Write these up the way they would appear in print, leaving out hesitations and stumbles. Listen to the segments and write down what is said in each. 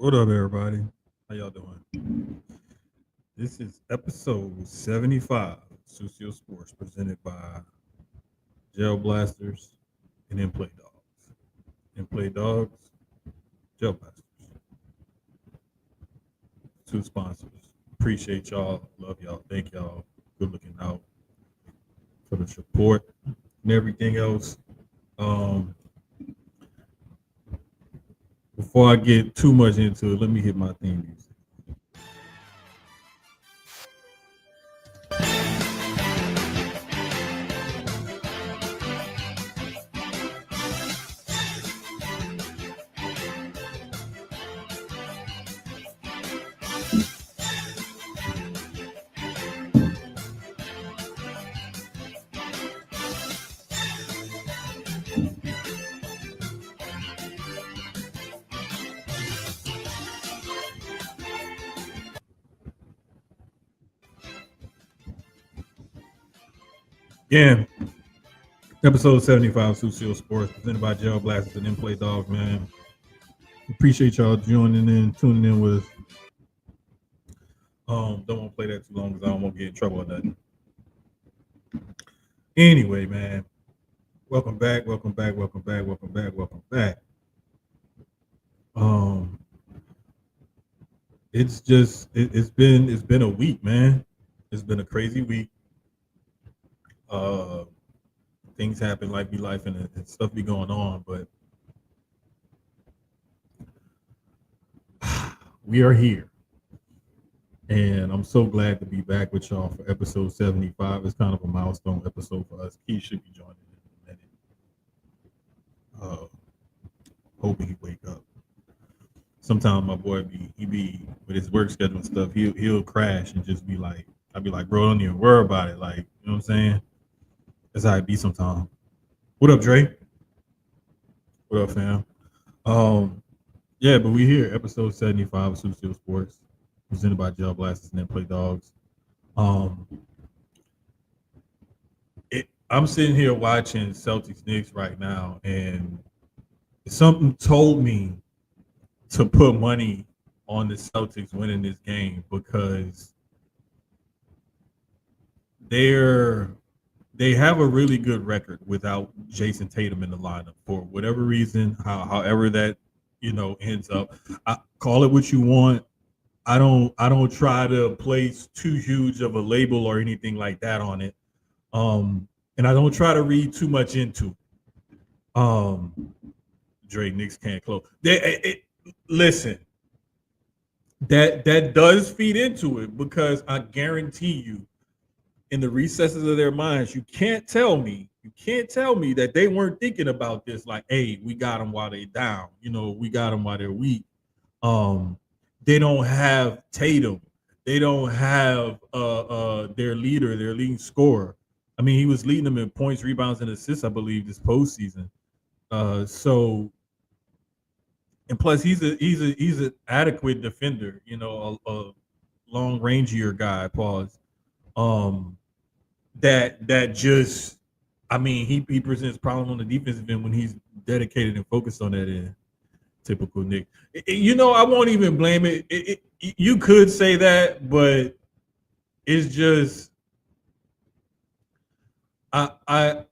What up, everybody? How y'all doing? This is episode 75 of Sucio Sports, presented by Gel Blasters and Inplay Dogs. Inplay Dogs, Gel Blasters, two sponsors. Appreciate y'all. Love y'all. Thank y'all. Good looking out for the support and everything else. Um, Before I get too much into it, let me hit my theme music. Yeah, episode 75 of Sucio Sports, presented by Gel Blasters and Inplay Dogs, man. Appreciate y'all joining in, tuning in with us. Don't want to play that too long because I don't want to get in trouble or nothing. Anyway, man, welcome back, welcome back, welcome back, welcome back, welcome back. Um, it's been a week, man. It's been a crazy week. Uh, Things happen like be life and stuff be going on, but we are here. And I'm so glad to be back with y'all for episode 75. It's kind of a milestone episode for us. Key should be joining in a minute. Hoping he wake up. Sometimes my boy be with his work schedule and stuff, he'll crash and just be like, I'll be like, bro, don't even worry about it. Like, you know what I'm saying? That's how it be sometimes. What up, Dre? What up, fam? Um, yeah, but we here, episode 75 of Sucio Sports, presented by Gel Blasters and Play Dogs. Um, I'm sitting here watching Celtics Knicks right now, and something told me to put money on the Celtics winning this game because they have a really good record without Jason Tatum in the lineup for whatever reason, however that ends up. Call it what you want. I don't try to place too huge of a label or anything like that on it. And I don't try to read too much into it. Drake Knicks can't close. Listen, that does feed into it because I guarantee you, in the recesses of their minds, you can't tell me that they weren't thinking about this. Like, hey, we got them while they down. We got them while they're weak. Um, they don't have Tatum. They don't have their leader, their leading scorer. I mean, he was leading them in points, rebounds, and assists, I believe, this postseason. So and plus he's an adequate defender, a long rangier guy. Pause. Um, that just, I mean, he presents problem on the defensive end when he's dedicated and focused on that end. Typical Nick. I won't even blame it. You could say that, but it's just I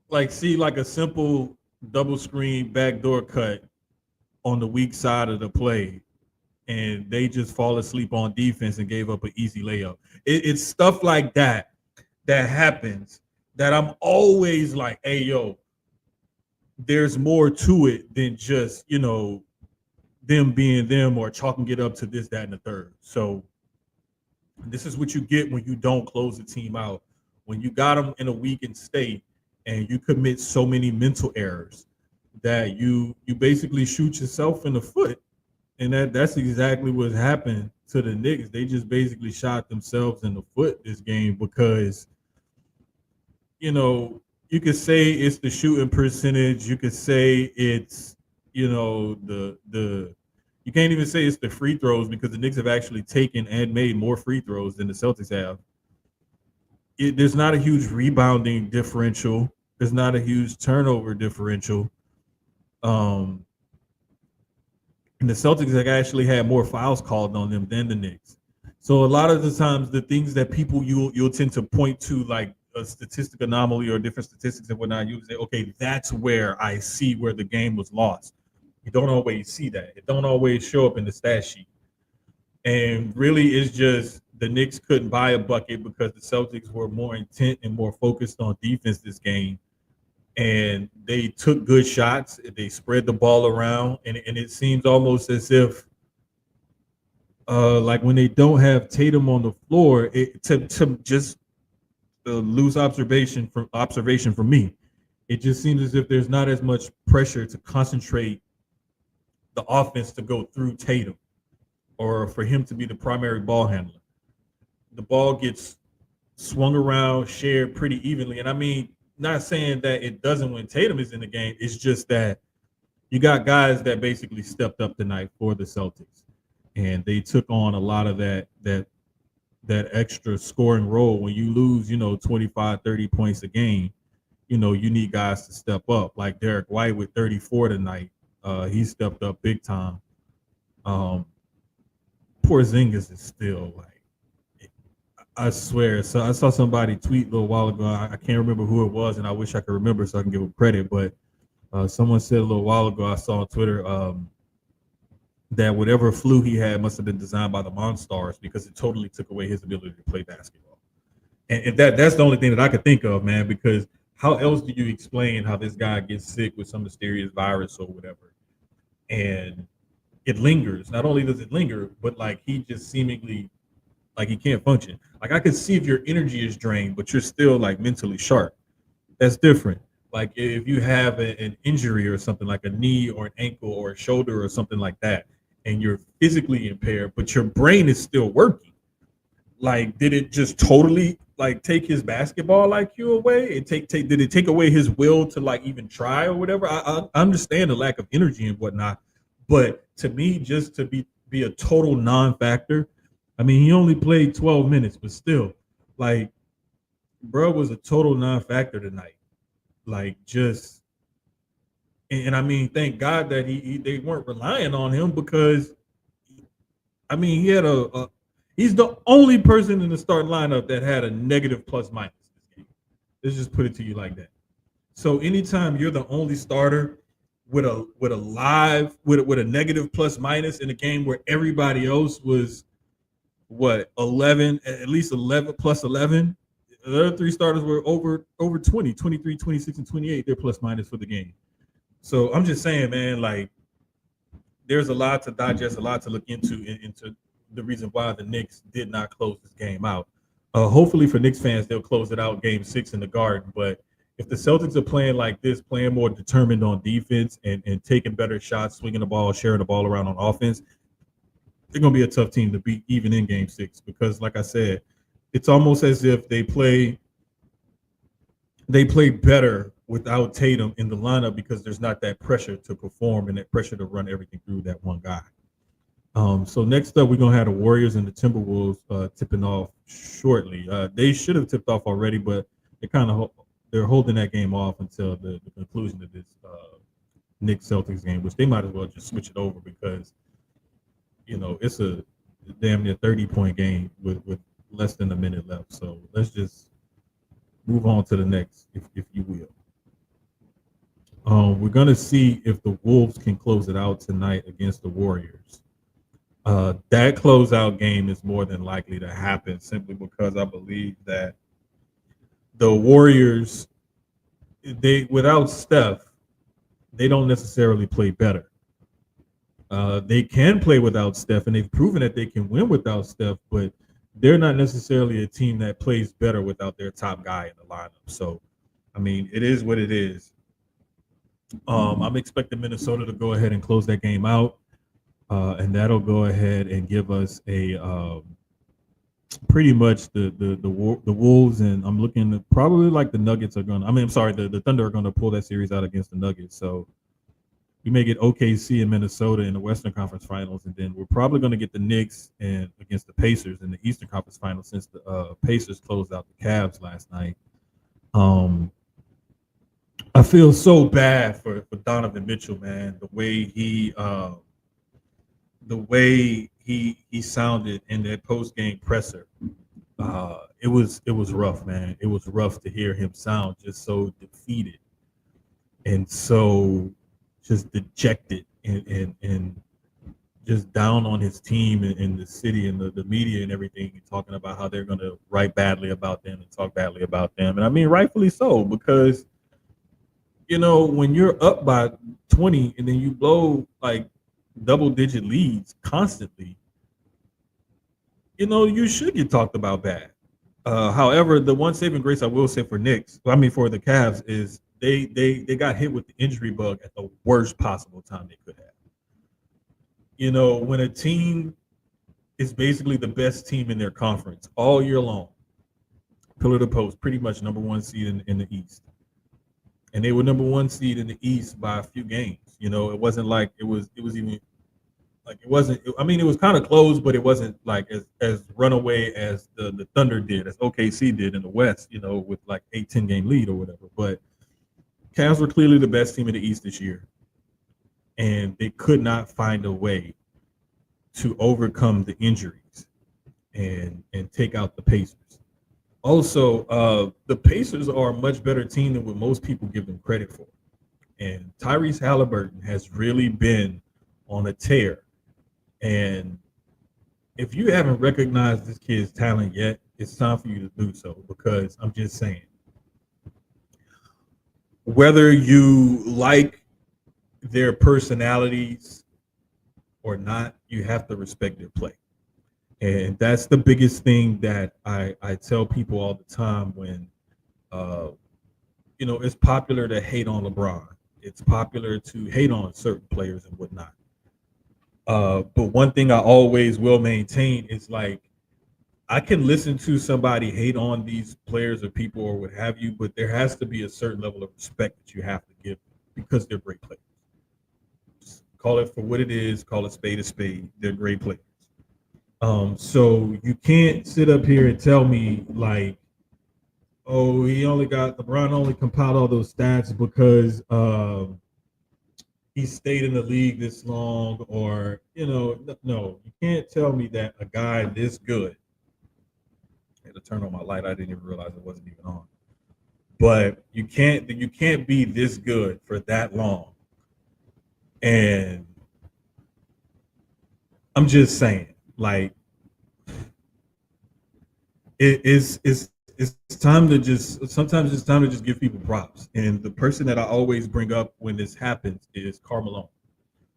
like see like a simple double screen backdoor cut on the weak side of the play, and they just fall asleep on defense and gave up an easy layup. It's stuff like that happens that I'm always like, hey, yo, there's more to it than just, them being them or chalking it up to this, that, and the third. So this is what you get when you don't close the team out. When you got them in a weakened state and you commit so many mental errors that you basically shoot yourself in the foot. And that's exactly what happened to the Knicks. They just basically shot themselves in the foot this game because, you could say it's the shooting percentage. You could say it's, the you can't even say it's the free throws because the Knicks have actually taken and made more free throws than the Celtics have. There's not a huge rebounding differential. There's not a huge turnover differential. Um, and the Celtics have actually had more fouls called on them than the Knicks. So a lot of the times, the things that people you'll tend to point to, like a statistic anomaly or different statistics and whatnot, you say, okay, that's where I see where the game was lost. You don't always see that. It don't always show up in the stat sheet. And really, it's just the Knicks couldn't buy a bucket because the Celtics were more intent and more focused on defense this game. And they took good shots. They spread the ball around, and it seems almost as if, like when they don't have Tatum on the floor, to just lose observation from me, it just seems as if there's not as much pressure to concentrate the offense to go through Tatum or for him to be the primary ball handler. The ball gets swung around, shared pretty evenly. And I mean, not saying that it doesn't when Tatum is in the game. It's just that you got guys that basically stepped up tonight for the Celtics, and they took on a lot of that extra scoring role. When you lose, 25, 30 points a game, you need guys to step up. Like Derek White with 34 tonight. He stepped up big time. Um, Porzingis is still like, I swear. So I saw somebody tweet a little while ago. I can't remember who it was, and I wish I could remember so I can give him credit. But someone said a little while ago, I saw on Twitter, that whatever flu he had must have been designed by the Monstars because it totally took away his ability to play basketball. And that's the only thing that I could think of, man. Because how else do you explain how this guy gets sick with some mysterious virus or whatever, and it lingers? Not only does it linger, but like he just seemingly like he can't function. Like I could see if your energy is drained, but you're still like mentally sharp. That's different. Like if you have an injury or something like a knee or an ankle or a shoulder or something like that, and you're physically impaired, but your brain is still working. Like, did it just totally like take his basketball IQ away? Did it take away his will to like even try or whatever? I understand the lack of energy and whatnot, but to me, just to be a total non-factor. I mean, he only played 12 minutes, but still, like, bro was a total non-factor tonight. Like, just and I mean, thank God that they weren't relying on him because I mean he had he's the only person in the starting lineup that had a negative plus minus this game. Let's just put it to you like that. So anytime you're the only starter with a negative plus minus in a game where everybody else was what 11, at least 11 plus 11, the other three starters were over 20, 23, 26, and 28, they're plus minus for the game. So I'm just saying, man, like there's a lot to digest, a lot to look into the reason why the Knicks did not close this game out. Hopefully for Knicks fans, they'll close it out game 6 in the Garden. But if the Celtics are playing like this, playing more determined on defense and taking better shots, swinging the ball, sharing the ball around on offense, they're going to be a tough team to beat even in game 6 because, like I said, it's almost as if they play better without Tatum in the lineup because there's not that pressure to perform and that pressure to run everything through that one guy. So next up, we're gonna have the Warriors and the Timberwolves tipping off shortly. They should have tipped off already, but they're holding that game off until the conclusion of this Knicks Celtics game, which they might as well just switch it over because it's a damn near 30-point game with less than a minute left. So let's just move on to the next, if you will. We're gonna see if the Wolves can close it out tonight against the Warriors. That closeout game is more than likely to happen simply because I believe that the Warriors, they without Steph, they don't necessarily play better. They can play without Steph, and they've proven that they can win without Steph, but they're not necessarily a team that plays better without their top guy in the lineup. So, I mean, it is what it is. I'm expecting Minnesota to go ahead and close that game out, and that'll go ahead and give us a pretty much the Wolves, and I'm looking at probably like the Nuggets are going to. I mean, I'm sorry, the Thunder are going to pull that series out against the Nuggets. So we may get OKC and Minnesota in the Western Conference Finals, and then we're probably going to get the Knicks and against the Pacers in the Eastern Conference Finals since the Pacers closed out the Cavs last night. I feel so bad for Donovan Mitchell, man. The way he the way he sounded in that post game presser, it was rough, man. It was rough to hear him sound just so defeated and so just dejected and just down on his team and the city and the media and everything, and talking about how they're going to write badly about them and talk badly about them. And I mean, rightfully so, because, when you're up by 20 and then you blow like double digit leads constantly, you should get talked about bad. However, the one saving grace I will say for for the Cavs, is they got hit with the injury bug at the worst possible time they could have. When a team is basically the best team in their conference all year long, pillar to post, pretty much number one seed in the East, and they were number one seed in the East by a few games. It wasn't like it was even like it wasn't. I mean, it was kind of close, but it wasn't like as runaway as the Thunder did, as OKC did in the West. With like 8-10 game lead or whatever. But Cavs were clearly the best team in the East this year, and they could not find a way to overcome the injuries and take out the Pacers. Also, the Pacers are a much better team than what most people give them credit for. And Tyrese Halliburton has really been on a tear. And if you haven't recognized this kid's talent yet, it's time for you to do so, because I'm just saying, whether you like their personalities or not, you have to respect their play. And that's the biggest thing that I tell people all the time when, it's popular to hate on LeBron. It's popular to hate on certain players and whatnot. But one thing I always will maintain is, like, I can listen to somebody hate on these players or people or what have you, but there has to be a certain level of respect that you have to give them, because they're great players. Just call it for what it is. Call it spade a spade. They're great players. So you can't sit up here and tell me, like, oh, LeBron only compiled all those stats because he stayed in the league this long, or no, you can't tell me that a guy this good. I had to turn on my light. I didn't even realize it wasn't even on. But you can't be this good for that long. And I'm just saying, like, it's time to just, sometimes it's time to just give people props. And the person that I always bring up when this happens is Carmelo.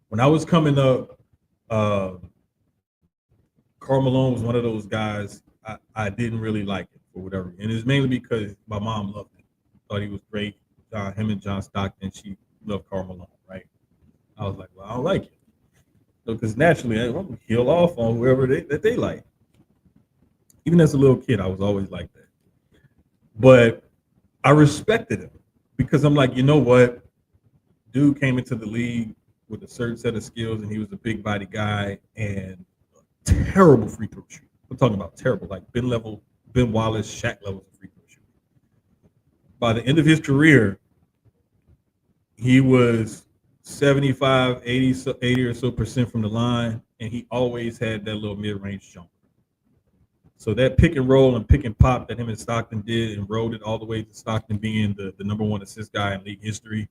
When I was coming up, Carmelo was one of those guys I didn't really like it for whatever. And it's mainly because my mom loved him. Thought he was great. Him and John Stockton, she loved Carmelo, right? I was like, well, I don't like it. So, because naturally, I'm going to heel off on whoever that they like. Even as a little kid, I was always like that. But I respected him, because I'm like, you know what? Dude came into the league with a certain set of skills, and he was a big body guy and terrible free throw shooter. I'm talking about terrible, like Ben Wallace, Shaq levels of free throw shooting. By the end of his career, he was 75, 80 or so percent from the line, and he always had that little mid-range jump. So that pick and roll and pick and pop that him and Stockton did, and rode it all the way to Stockton being the number one assist guy in league history,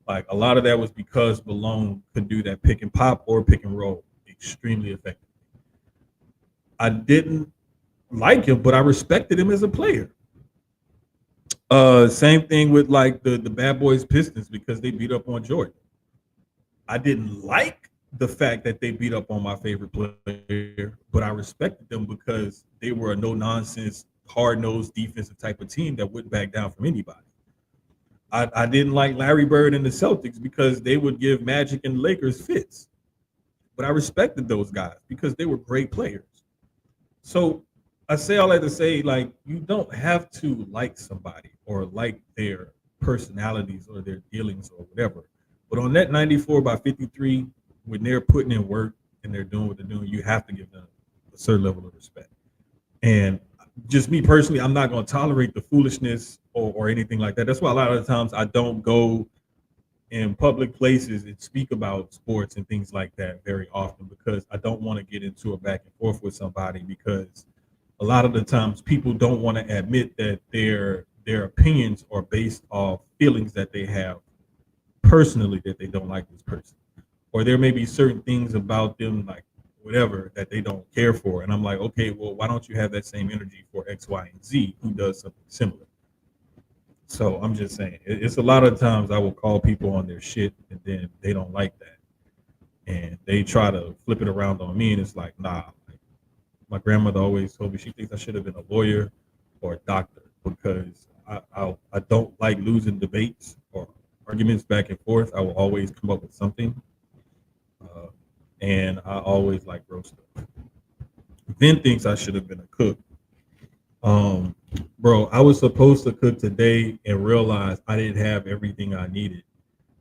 like, a lot of that was because Malone could do that pick and pop or pick and roll extremely effectively. I didn't like him, but I respected him as a player. Same thing with, like, the Bad Boys Pistons, because they beat up on Jordan. I didn't like the fact that they beat up on my favorite player, but I respected them because they were a no-nonsense, hard-nosed defensive type of team that wouldn't back down from anybody. I didn't like Larry Bird and the Celtics because they would give Magic and Lakers fits, but I respected those guys because they were great players. So I say all that to say, like, you don't have to like somebody or like their personalities or their dealings or whatever. But on that 94 by 53, when they're putting in work and they're doing what they're doing, you have to give them a certain level of respect. And just me personally, I'm not going to tolerate the foolishness or anything like that. That's why a lot of the times I don't go in public places and speak about sports and things like that very often because I don't want to get into a back and forth with somebody because a lot of the times people don't want to admit that their opinions are based off feelings that they have personally that they don't like this person, or there may be certain things about them like whatever that they don't care for, and I'm like, okay, well, why don't you have that same energy for X, Y, and Z who does something similar? So I'm just saying, it's a lot of times I will call people on their shit, and then they don't like that, and they try to flip it around on me, and it's like, nah. Like, my grandmother always told me she thinks I should have been a lawyer or a doctor because I don't like losing debates or arguments back and forth. I will always come up with something, uh, and I always like roast stuff. Vin thinks I should have been a cook. Um, Bro, I was supposed to cook today and realized I didn't have everything I needed.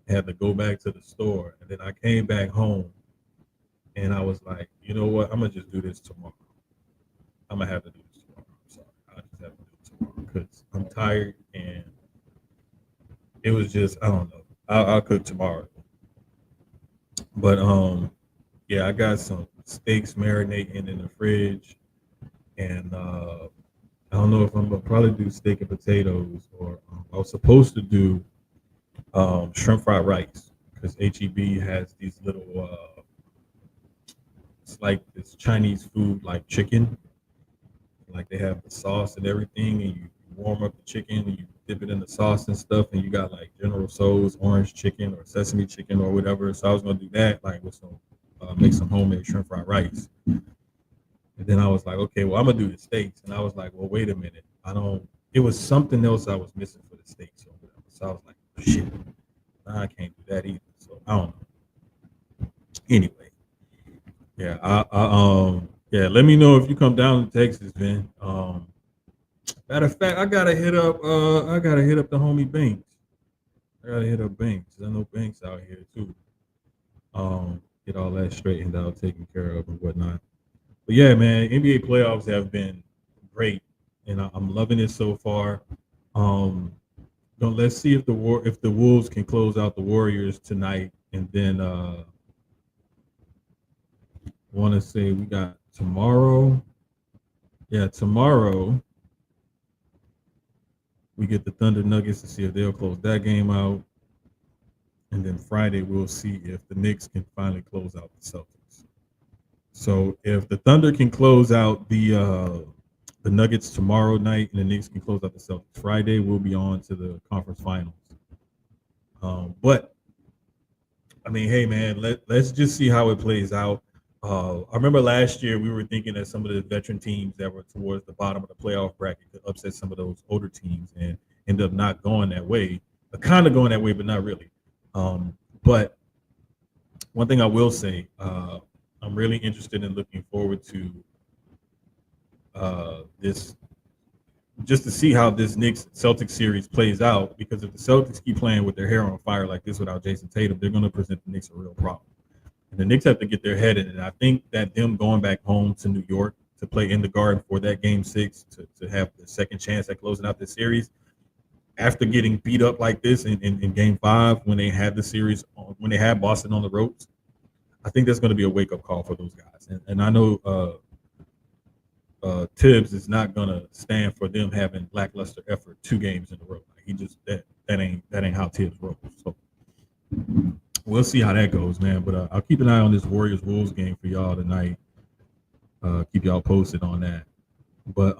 I had to go back to the store, and then I came back home, and I was like, you know what? I'm gonna just do this tomorrow. I'm gonna have to do this tomorrow. I'm sorry, I just have to do it tomorrow because I'm tired, and it was just I don't know. I'll cook tomorrow, but yeah, I got some steaks marinating in the fridge, and I don't know if I'm gonna probably do steak and potatoes, or I was supposed to do shrimp fried rice because HEB has these little. It's like this Chinese food, like chicken. Like they have the sauce and everything, and you warm up the chicken, and you dip it in the sauce and stuff, and you got like General Tso's orange chicken or sesame chicken or whatever. So I was gonna do that, like with some make some homemade shrimp fried rice. And then I was like, okay, well, I'm gonna do the steaks. And I was like, well, wait a minute. I don't. It was something else I was missing for the steaks or whatever. So I was like, oh, shit, nah, I can't do that either. So I don't know. Anyway, yeah, yeah. Let me know if you come down to Texas, man. Matter of fact, I gotta hit up the homie Banks. I gotta hit up Banks. I know Banks out here too. Get all that straightened out, taken care of, and whatnot. But yeah, man, NBA playoffs have been great, and I'm loving it so far. Um, let's see if the Wolves can close out the Warriors tonight, and then want to say we got tomorrow. Yeah, tomorrow we get the Thunder Nuggets to see if they'll close that game out, and then Friday we'll see if the Knicks can finally close out the Celtics. So if the Thunder can close out the Nuggets tomorrow night and the Knicks can close out the Celtics Friday, we'll be on to the conference finals. But I mean, hey man, let's just see how it plays out. I remember last year we were thinking that some of the veteran teams that were towards the bottom of the playoff bracket could upset some of those older teams and end up not going that way. Kind of going that way, but not really. But one thing I will say, I'm really interested in looking forward to this, just to see how this Knicks Celtics series plays out. Because if the Celtics keep playing with their hair on fire like this without Jason Tatum, they're going to present the Knicks a real problem. And the Knicks have to get their head in it. I think that them going back home to New York to play in the Garden for that Game 6 to have the second chance at closing out the series after getting beat up like this in Game 5 when they had the series when they had Boston on the ropes, I think that's going to be a wake up call for those guys. And I know Tibbs is not going to stand for them having lackluster effort 2 games in a row. Like he just that ain't how Tibbs rolls. So we'll see how that goes, man. But I'll keep an eye on this Warriors Wolves game for y'all tonight. Keep y'all posted on that. But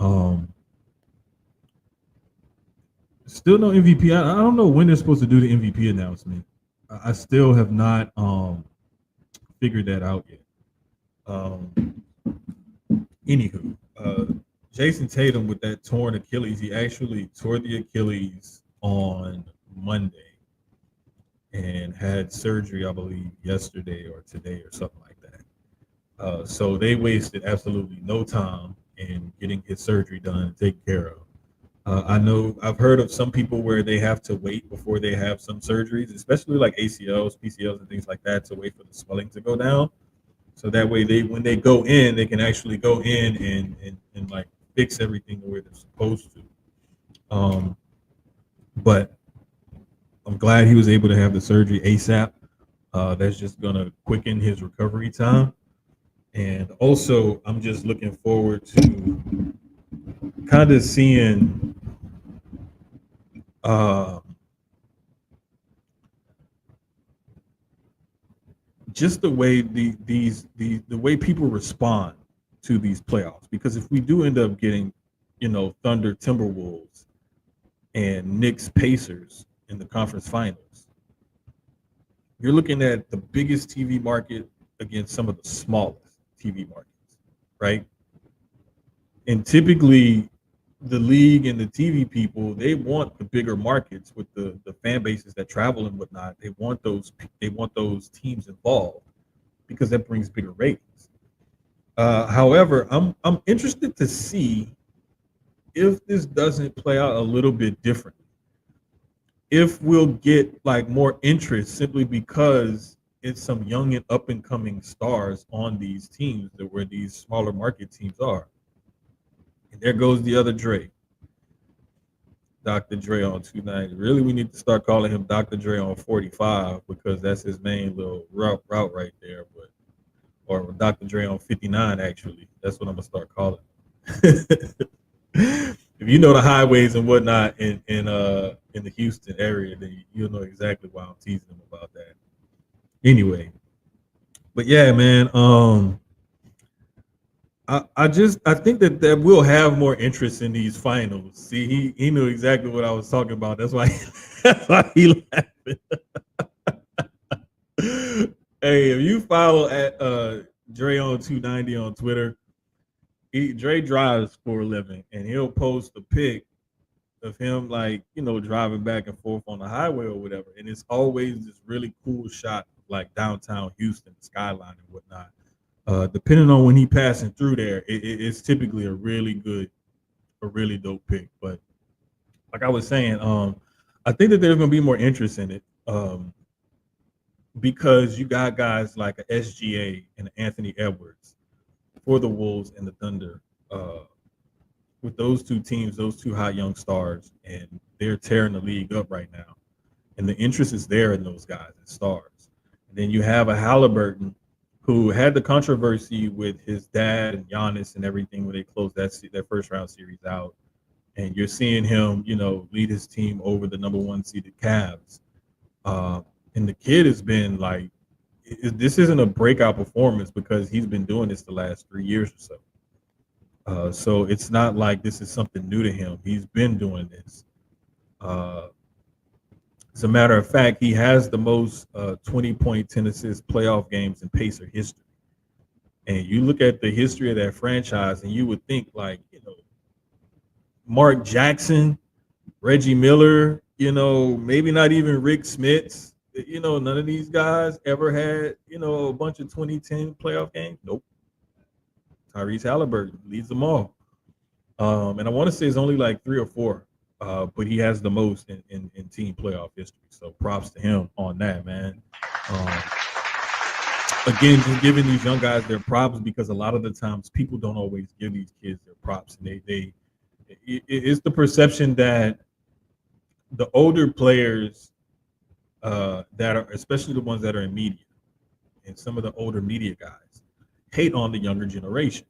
still no MVP. I don't know when they're supposed to do the MVP announcement. I still have not figured that out yet. Anywho, Jason Tatum with that torn Achilles, he actually tore the Achilles on Monday and had surgery, I believe, yesterday or today or something like that. So they wasted absolutely no time in getting his surgery done and taken care of. I know I've heard of some people where they have to wait before they have some surgeries, especially like ACLs, PCLs, and things like that, to wait for the swelling to go down. So that way, when they go in, they can actually go in and like fix everything the way they're supposed to. But I'm glad he was able to have the surgery ASAP. That's just gonna quicken his recovery time. And also, I'm just looking forward to kind of seeing uh, just the way the way people respond to these playoffs. Because if we do end up getting, Thunder Timberwolves and Knicks Pacers in the conference finals, you're looking at the biggest TV market against some of the smallest TV markets, right? And typically, the league and the TV people, they want the bigger markets with the fan bases that travel and whatnot. They want those teams involved because that brings bigger ratings. However, I'm interested to see if this doesn't play out a little bit differently. If we'll get like more interest simply because it's some young and up and coming stars on these teams that where these smaller market teams are. And there goes the other Dre, Dr. Dre on 290. Really, we need to start calling him Dr. Dre on 45 because that's his main little route right there. But or Dr. Dre on 59, actually. That's what I'm gonna start calling. If you know the highways and whatnot in the Houston area, then you'll know exactly why I'm teasing him about that. Anyway, but yeah, man. I think that we'll have more interest in these finals. See, he knew exactly what I was talking about. That's why that's why he laughing. Hey, if you follow at Dre on 290 on Twitter, Dre drives for a living, and he'll post a pic of him like driving back and forth on the highway or whatever, and it's always this really cool shot like downtown Houston, the skyline and whatnot. Depending on when he passing through there, it's typically a really dope pick. But like I was saying, I think that there's gonna be more interest in it. Because you got guys like a SGA and Anthony Edwards for the Wolves and the Thunder. With those two teams, those two hot young stars, and they're tearing the league up right now. And the interest is there in those guys and stars. And then you have a Halliburton who had the controversy with his dad and Giannis and everything when they closed that first round series out. And you're seeing him, lead his team over the number one seeded Cavs. And the kid has been like, this isn't a breakout performance because he's been doing this the last 3 years or so. So it's not like this is something new to him. He's been doing this. As a matter of fact, he has the most 20-point, 10 assist playoff games in Pacer history. And you look at the history of that franchise, and you would think like, Mark Jackson, Reggie Miller, maybe not even Rick Smits. None of these guys ever had, a bunch of 2010 playoff games. Nope. Tyrese Halliburton leads them all. And I want to say it's only like 3 or 4, but he has the most in team playoff history. So props to him on that, man. Again, just giving these young guys their props because a lot of the times people don't always give these kids their props. And it's the perception that the older players that are, especially the ones that are in media and some of the older media guys, hate on the younger generation.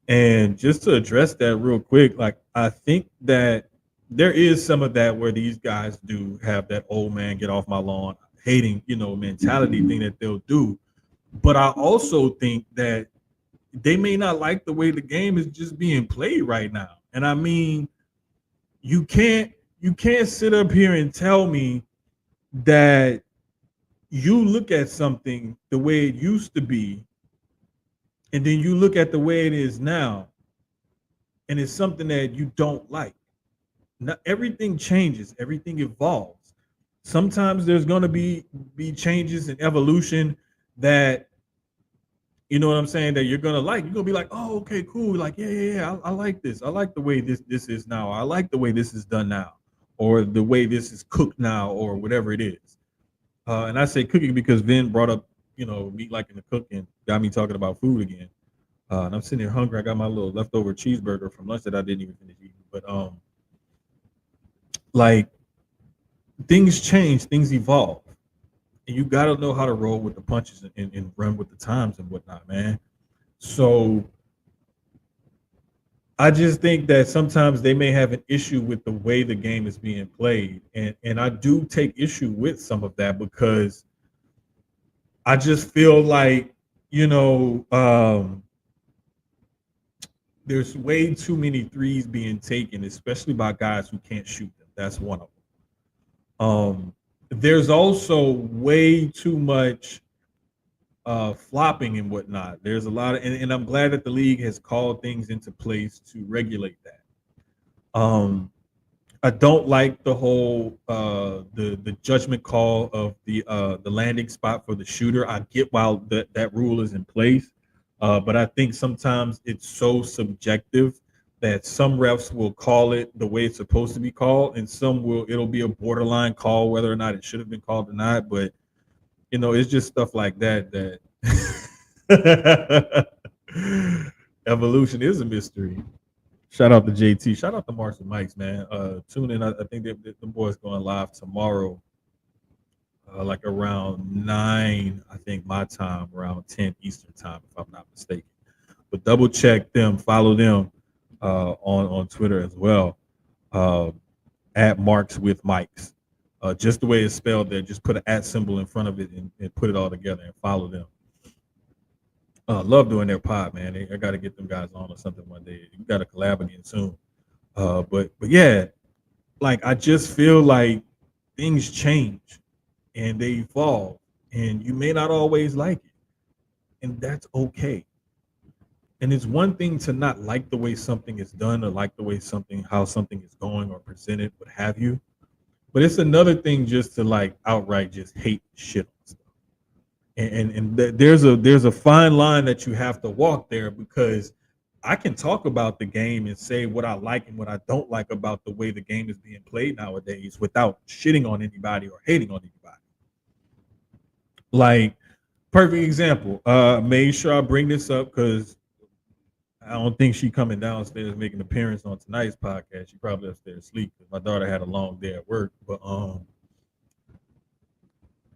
And just to address that real quick, like I think that there is some of that where these guys do have that old man get off my lawn hating, mentality thing that they'll do. But I also think that they may not like the way the game is just being played right now. And I mean, you can't sit up here and tell me that you look at something the way it used to be, and then you look at the way it is now, and it's something that you don't like. Not everything changes, everything evolves. Sometimes there's gonna be changes and evolution that you know what I'm saying that you're gonna like. You're gonna be like, oh, okay, cool. Like, yeah. I like this. I like the way this is now. I like the way this is done now, or the way this is cooked now, or whatever it is. And I say cooking because Vin brought up, me liking to cook and got me talking about food again. And I'm sitting here hungry. I got my little leftover cheeseburger from lunch that I didn't even finish eating. But like things change, things evolve, and you got to know how to roll with the punches and run with the times and whatnot, man. So I just think that sometimes they may have an issue with the way the game is being played, and I do take issue with some of that because I just feel like you know there's way too many threes being taken, especially by guys who can't shoot them. That's one of them. There's also way too much flopping and whatnot. There's a lot of, and I'm glad that the league has called things into place to regulate that. I don't like the whole the judgment call of the landing spot for the shooter. I get while that rule is in place, but I think sometimes it's so subjective that some refs will call it the way it's supposed to be called, and some will it'll be a borderline call whether or not it should have been called or not. But it's just stuff like that that evolution is a mystery. Shout out to JT. Shout out to Marshall Mikes, man. Tune in. I think the boys going live tomorrow, like around 9, I think my time, around 10 Eastern time, if I'm not mistaken. But double check them, follow them on Twitter as well. At Marks with Mikes. Just the way it's spelled there, just put an at symbol in front of it and put it all together and follow them. Love doing their pod, man. I got to get them guys on or something one day. You got to collab again soon. But yeah, like I just feel like things change and they evolve, and you may not always like it, and that's okay. And it's one thing to not like the way something is done or like the way how something is going or presented, what have you. But it's another thing just to like outright just hate shit on stuff. There's a fine line that you have to walk there, because I can talk about the game and say what I like and what I don't like about the way the game is being played nowadays without shitting on anybody or hating on anybody. Like, perfect example. Made sure I bring this up because I don't think she coming downstairs making an appearance on tonight's podcast. She probably upstairs asleep because my daughter had a long day at work. But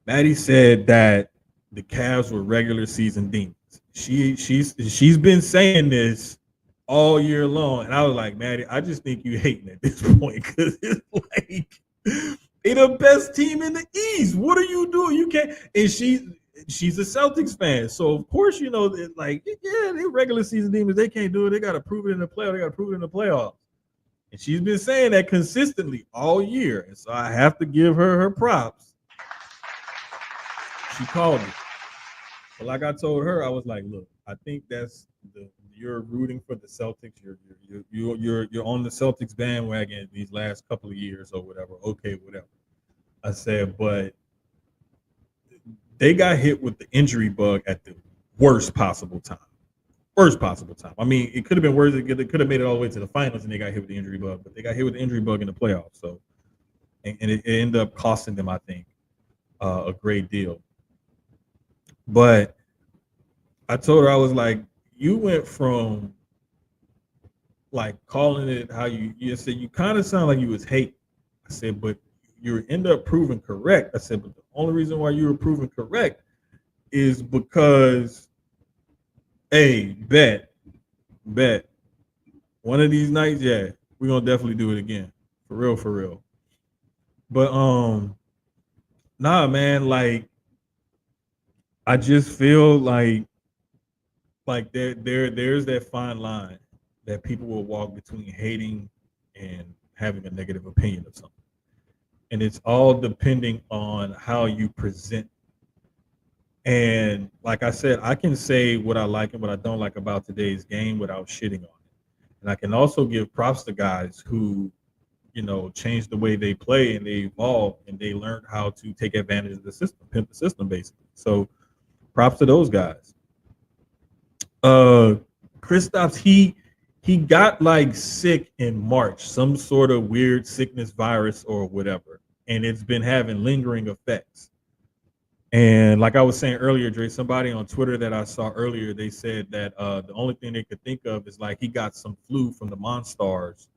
Maddie said that the Cavs were regular season demons. She's been saying this all year long, and I was like, Maddie, I just think you hating at this point because it's like they the best team in the East. What are you doing? You can't. And she's a Celtics fan, so of course like they regular season demons. They can't do it. They got to prove it in the playoffs. They got to prove it in the playoffs. And she's been saying that consistently all year, and so I have to give her her props. She called it. But like I told her, I was like, look, I think you're rooting for the Celtics. You're on the Celtics bandwagon these last couple of years or whatever. Okay, whatever. I said, but they got hit with the injury bug at the worst possible time. Worst possible time. I mean, it could have been worse. They could have made it all the way to the finals and they got hit with the injury bug, but they got hit with the injury bug in the playoffs. So, and it ended up costing them, I think, a great deal. But I told her, I was like, you went from like calling it how you said, you kind of sound like you was hate. I said, but you end up proving correct. I said, but the only reason why you were proven correct is because, hey, bet. One of these nights, yeah, we're gonna definitely do it again. For real. But nah, man, like I just feel like there's that fine line that people will walk between hating and having a negative opinion of something. And it's all depending on how you present. And like I said, I can say what I like and what I don't like about today's game without shitting on it. And I can also give props to guys who, changed the way they play and they evolved and they learned how to take advantage of the system, pimp the system basically. So props to those guys. Kristaps, he got like sick in March, some sort of weird sickness virus or whatever, and it's been having lingering effects. And like I was saying earlier, Dre, somebody on Twitter that I saw earlier, they said that the only thing they could think of is like he got some flu from the Monstars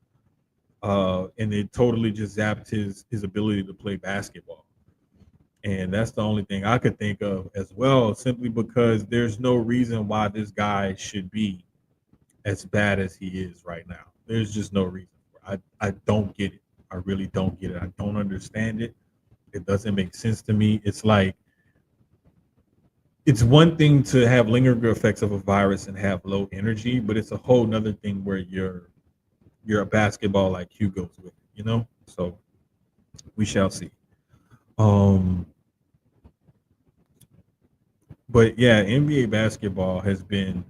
and it totally just zapped his ability to play basketball. And that's the only thing I could think of as well, simply because there's no reason why this guy should be as bad as he is right now. There's just no reason. I don't get it. I really don't get it. I don't understand it. It doesn't make sense to me. It's like it's one thing to have lingering effects of a virus and have low energy, but it's a whole nother thing where you're a basketball IQ goes with it, you know? So we shall see. Um but yeah, NBA basketball has been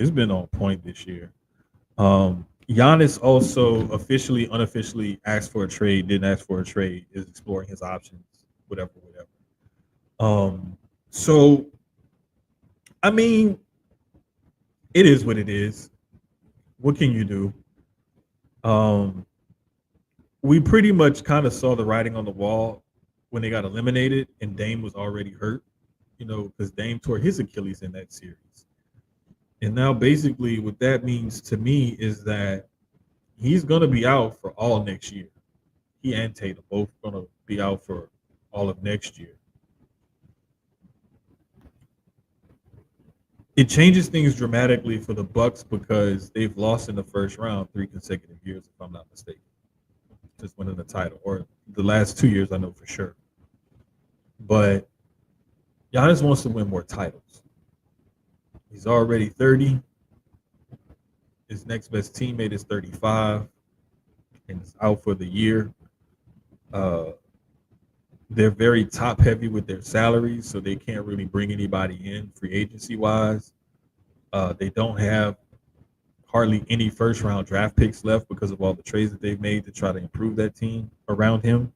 on point this year. Giannis also officially, unofficially asked for a trade, didn't ask for a trade, is exploring his options, whatever, whatever. So I mean, it is what it is. What can you do? Um, we pretty much kind of saw the writing on the wall when they got eliminated, and Dame was already hurt, you know, because Dame tore his Achilles in that series. And now, basically, what that means to me is that he's going to be out for all next year. He and Tatum both going to be out for all of next year. It changes things dramatically for the Bucks because they've lost in the first round 3 consecutive years, if I'm not mistaken. Just winning the title, or the last 2 years, I know for sure. But Giannis wants to win more titles. He's already 30. His next best teammate is 35 and is out for the year. Uh, they're very top heavy with their salaries, so they can't really bring anybody in free agency wise. They don't have hardly any first round draft picks left because of all the trades that they've made to try to improve that team around him.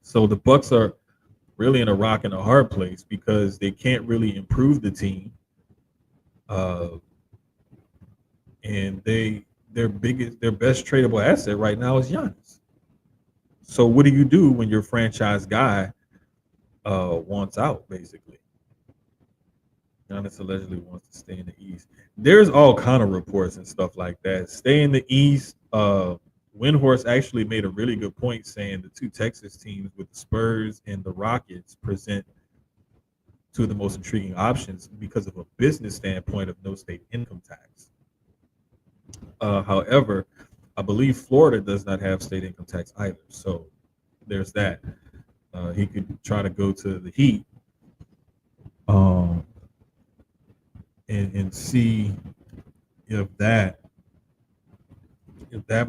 So the Bucks are really in a rock and a hard place because they can't really improve the team. Uh, and their best tradable asset right now is Giannis. So what do you do when your franchise guy wants out, basically? Giannis allegedly wants to stay in the East. There's all kind of reports and stuff like that. Stay in the East. Windhorse actually made a really good point saying the two Texas teams with the Spurs and the Rockets present two of the most intriguing options because of a business standpoint of no state income tax. However, I believe Florida does not have state income tax either. So there's that. He could try to go to the Heat and see if that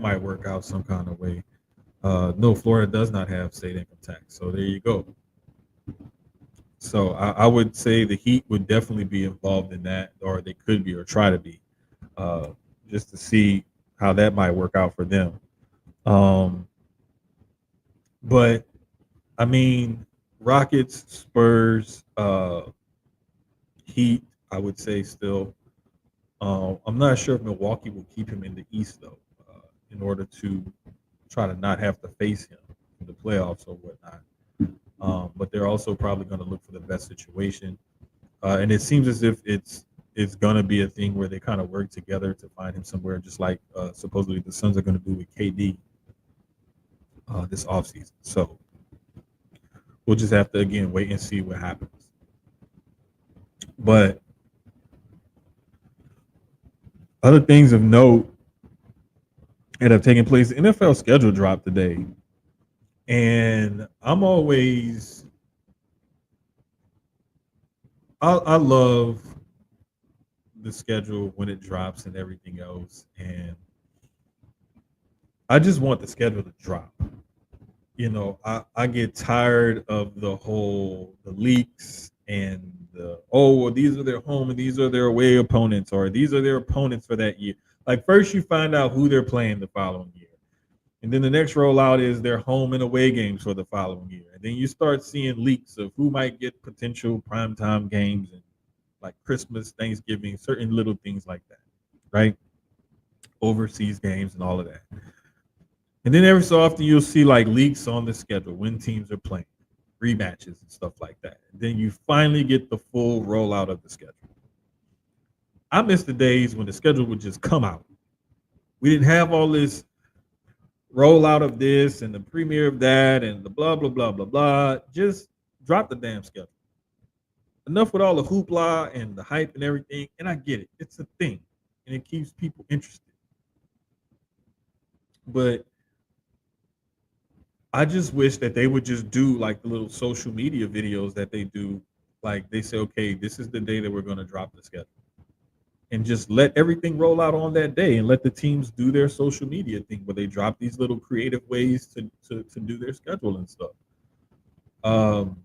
might work out some kind of way. No, Florida does not have state income tax. So there you go. So I would say the Heat would definitely be involved in that, or they could be, or try to be, just to see how that might work out for them. But I mean, Rockets, Spurs, Heat, I would say still. I'm not sure if Milwaukee will keep him in the East though, in order to try to not have to face him in the playoffs or whatnot. But they're also probably going to look for the best situation. And it seems as if it's going to be a thing where they kind of work together to find him somewhere, just like supposedly the Suns are going to do with KD this offseason. So we'll just have to, again, wait and see what happens. But other things of note that have taken place, the NFL schedule dropped today. And I'm always, I love the schedule when it drops and everything else. And I just want the schedule to drop. You know, I get tired of the leaks and well, these are their home and these are their away opponents, or these are their opponents for that year. Like, first you find out who they're playing the following year. And then the next rollout is their home and away games for the following year. And then you start seeing leaks of who might get potential primetime games and like Christmas, Thanksgiving, certain little things like that, right? Overseas games and all of that. And then every so often you'll see like leaks on the schedule when teams are playing, rematches and stuff like that. And then you finally get the full rollout of the schedule. I miss the days when the schedule would just come out. We didn't have all this rollout of this and the premiere of that and the blah blah blah blah blah. Just drop the damn schedule. Enough with all the hoopla and the hype and everything. And I get it; it's a thing, and it keeps people interested. But I just wish that they would just do like the little social media videos that they do. Like they say, okay, this is the day that we're going to drop the schedule, and just let everything roll out on that day, and let the teams do their social media thing where they drop these little creative ways to do their schedule and stuff. Um,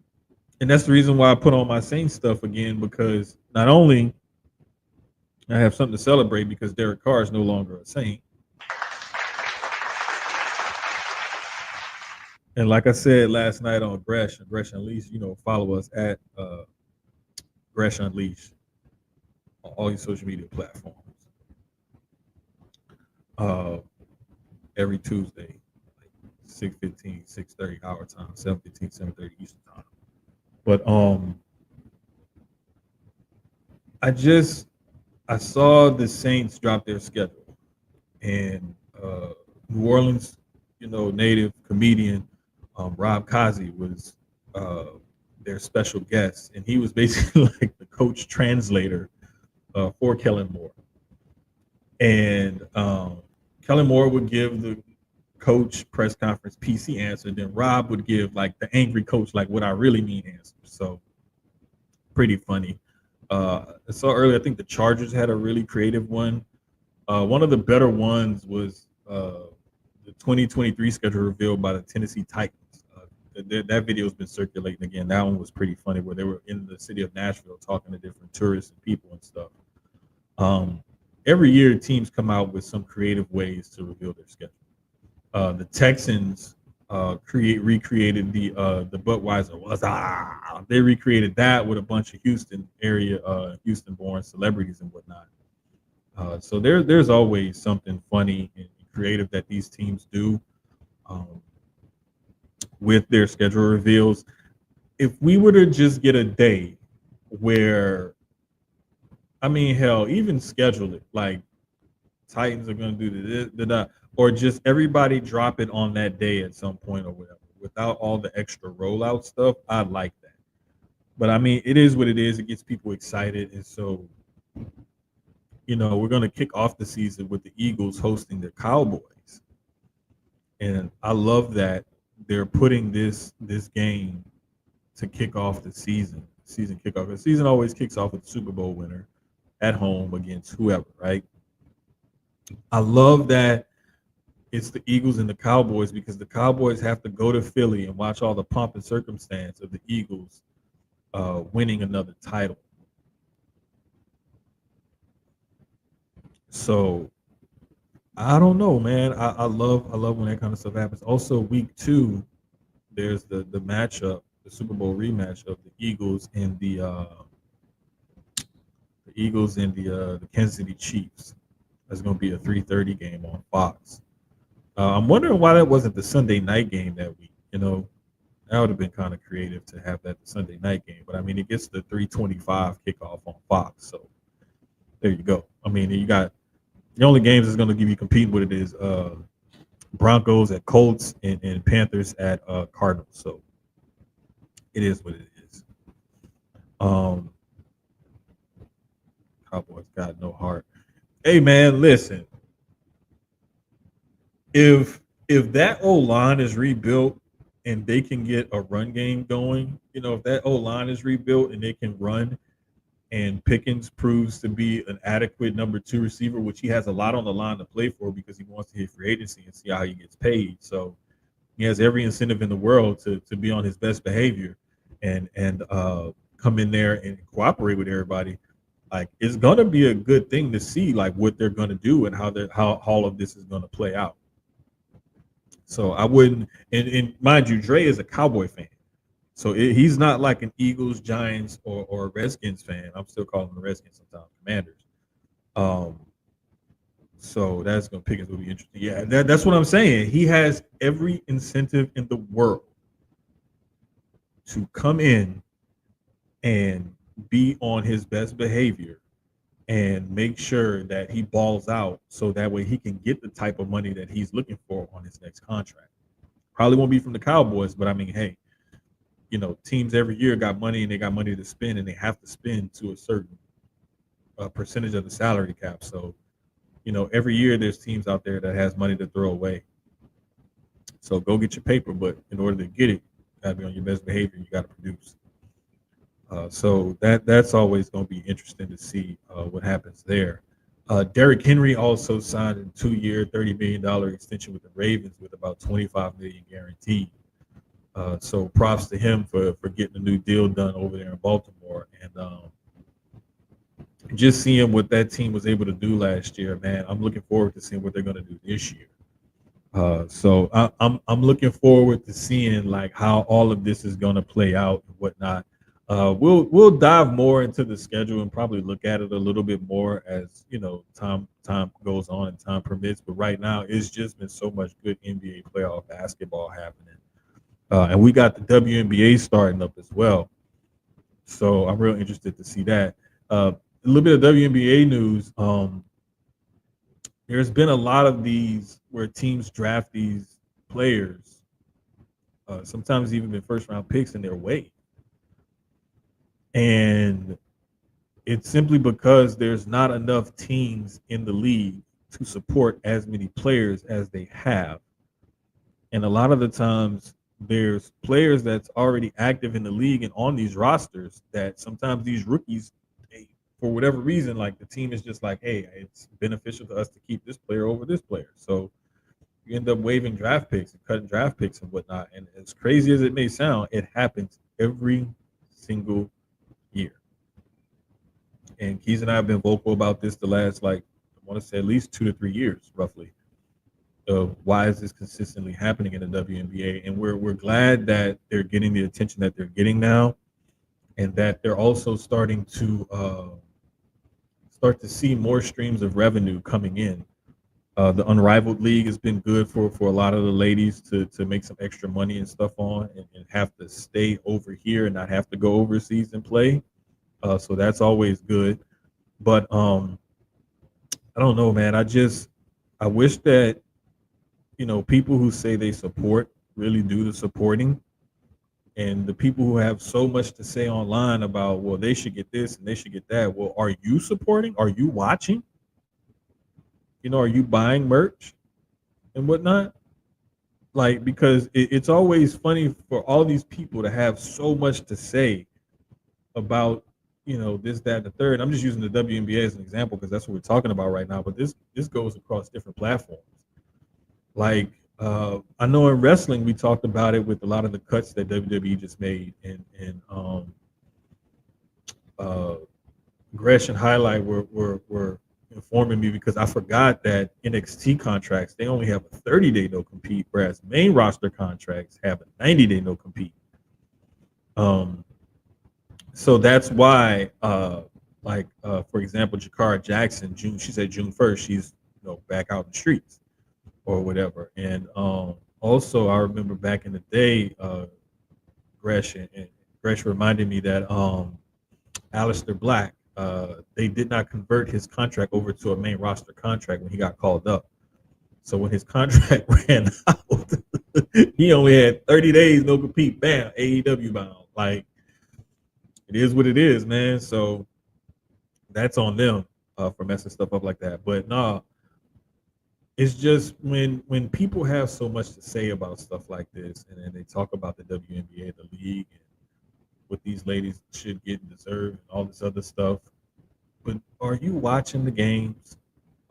and that's the reason why I put on my Saints stuff again, because not only I have something to celebrate because Derek Carr is no longer a Saint. And like I said last night on Gresh Unleashed, follow us at Gresh Unleashed on all your social media platforms. Uh, every Tuesday, like 6:15, 6:30 our time, 7:15, 7:30 Eastern time. But I saw the Saints drop their schedule, and New Orleans, native comedian Rob Kazi was their special guest, and he was basically like the coach translator for Kellen Moore. And Kellen Moore would give the coach press conference PC answer, then Rob would give like the angry coach, like what I really mean answer. So pretty funny. I saw earlier, I think the Chargers had a really creative one. One of the better ones was the 2023 schedule revealed by the Tennessee Titans. That video has been circulating again. That one was pretty funny, where they were in the city of Nashville talking to different tourists and people and stuff. Every year, teams come out with some creative ways to reveal their schedule. The Texans recreated the Budweiser was they recreated that with a bunch of Houston-born celebrities and whatnot. So there's always something funny and creative that these teams do with their schedule reveals. If we were to just get a day where, I mean, hell, even schedule it like Titans are going to do this, or just everybody drop it on that day at some point or whatever, without all the extra rollout stuff, I like that. But I mean, it is what it is. It gets people excited, and so we're going to kick off the season with the Eagles hosting the Cowboys, and I love that they're putting this game to kick off the season. Season kickoff. The season always kicks off with the Super Bowl winner at home against whoever, right? I love that it's the Eagles and the Cowboys, because the Cowboys have to go to Philly and watch all the pomp and circumstance of the Eagles winning another title. So I don't know, man. I love when that kind of stuff happens. Also, week 2, there's the matchup, the Super Bowl rematch of the Eagles and the Kansas City Chiefs. That's going to be a 3:30 game on Fox. I'm wondering why that wasn't the Sunday night game that week. That would have been kind of creative to have that Sunday night game. But I mean, it gets the 3:25 kickoff on Fox. So there you go. I mean, you got the only games that's going to give you competing with it is Broncos at Colts and Panthers at Cardinals. So it is what it is. Cowboys got no heart. Hey man, listen. If that O line is rebuilt and they can get a run game going, if that O line is rebuilt and they can run, and Pickens proves to be an adequate number 2 receiver, which he has a lot on the line to play for because he wants to hit free agency and see how he gets paid. So he has every incentive in the world to be on his best behavior and come in there and cooperate with everybody. Like, it's gonna be a good thing to see like what they're gonna do and how all of this is gonna play out. So I wouldn't, and mind you, Dre is a Cowboy fan. So he's not like an Eagles, Giants, or Redskins fan. I'm still calling them Redskins sometimes, Commanders. So that's going to pick us will be interesting. Yeah, that's what I'm saying. He has every incentive in the world to come in and be on his best behavior and make sure that he balls out so that way he can get the type of money that he's looking for on his next contract. Probably won't be from the Cowboys, but I mean, hey, teams every year got money and they got money to spend, and they have to spend to a certain percentage of the salary cap. So, every year there's teams out there that has money to throw away. So go get your paper, but in order to get it, you got to be on your best behavior. You got to produce. So that's always going to be interesting to see what happens there. Derrick Henry also signed a 2-year, $30 million extension with the Ravens with about $25 million guaranteed. So props to him for getting a new deal done over there in Baltimore. And just seeing what that team was able to do last year, man, I'm looking forward to seeing what they're going to do this year. So I'm looking forward to seeing like how all of this is going to play out and whatnot. We'll dive more into the schedule and probably look at it a little bit more as time goes on and time permits. But right now, it's just been so much good NBA playoff basketball happening, and we got the WNBA starting up as well. So I'm real interested to see that. A little bit of WNBA news. There's been a lot of these where teams draft these players, sometimes even been first round picks in their way. And it's simply because there's not enough teams in the league to support as many players as they have. And a lot of the times there's players that's already active in the league and on these rosters that sometimes these rookies, for whatever reason, like the team is just like, hey, it's beneficial to us to keep this player over this player. So you end up waiving draft picks and cutting draft picks and whatnot. And as crazy as it may sound, it happens every single year. And Keyz and I have been vocal about this the last, I want to say at least 2 to 3 years, roughly, of why is this consistently happening in the WNBA. And we're glad that they're getting the attention that they're getting now, and that they're also starting to see more streams of revenue coming in. The Unrivaled League has been good for a lot of the ladies to make some extra money and stuff on and have to stay over here and not have to go overseas and play. So that's always good. But I don't know, man. I wish that, people who say they support really do the supporting. And the people who have so much to say online about, well, they should get this and they should get that. Well, are you supporting? Are you watching? Are you buying merch and whatnot? Because it's always funny for all these people to have so much to say about, this, that, and the third. I'm just using the WNBA as an example because that's what we're talking about right now. But this goes across different platforms. I know in wrestling we talked about it with a lot of the cuts that WWE just made, and Gresh and Highlight were informing me because I forgot that NXT contracts, they only have a 30-day no compete, whereas main roster contracts have a 90-day no compete. So that's why, for example, Jakara Jackson, she said June 1st, she's back out in the streets or whatever. And also, I remember back in the day, Gresh reminded me that Aleister Black, they did not convert his contract over to a main roster contract when he got called up. So when his contract ran out, he only had 30 days no compete. Bam, AEW bound. It is what it is, man. So that's on them for messing stuff up like that. But no, it's just when people have so much to say about stuff like this, and then they talk about the WNBA, the league, and what these ladies should get and deserve, and all this other stuff. But are you watching the games?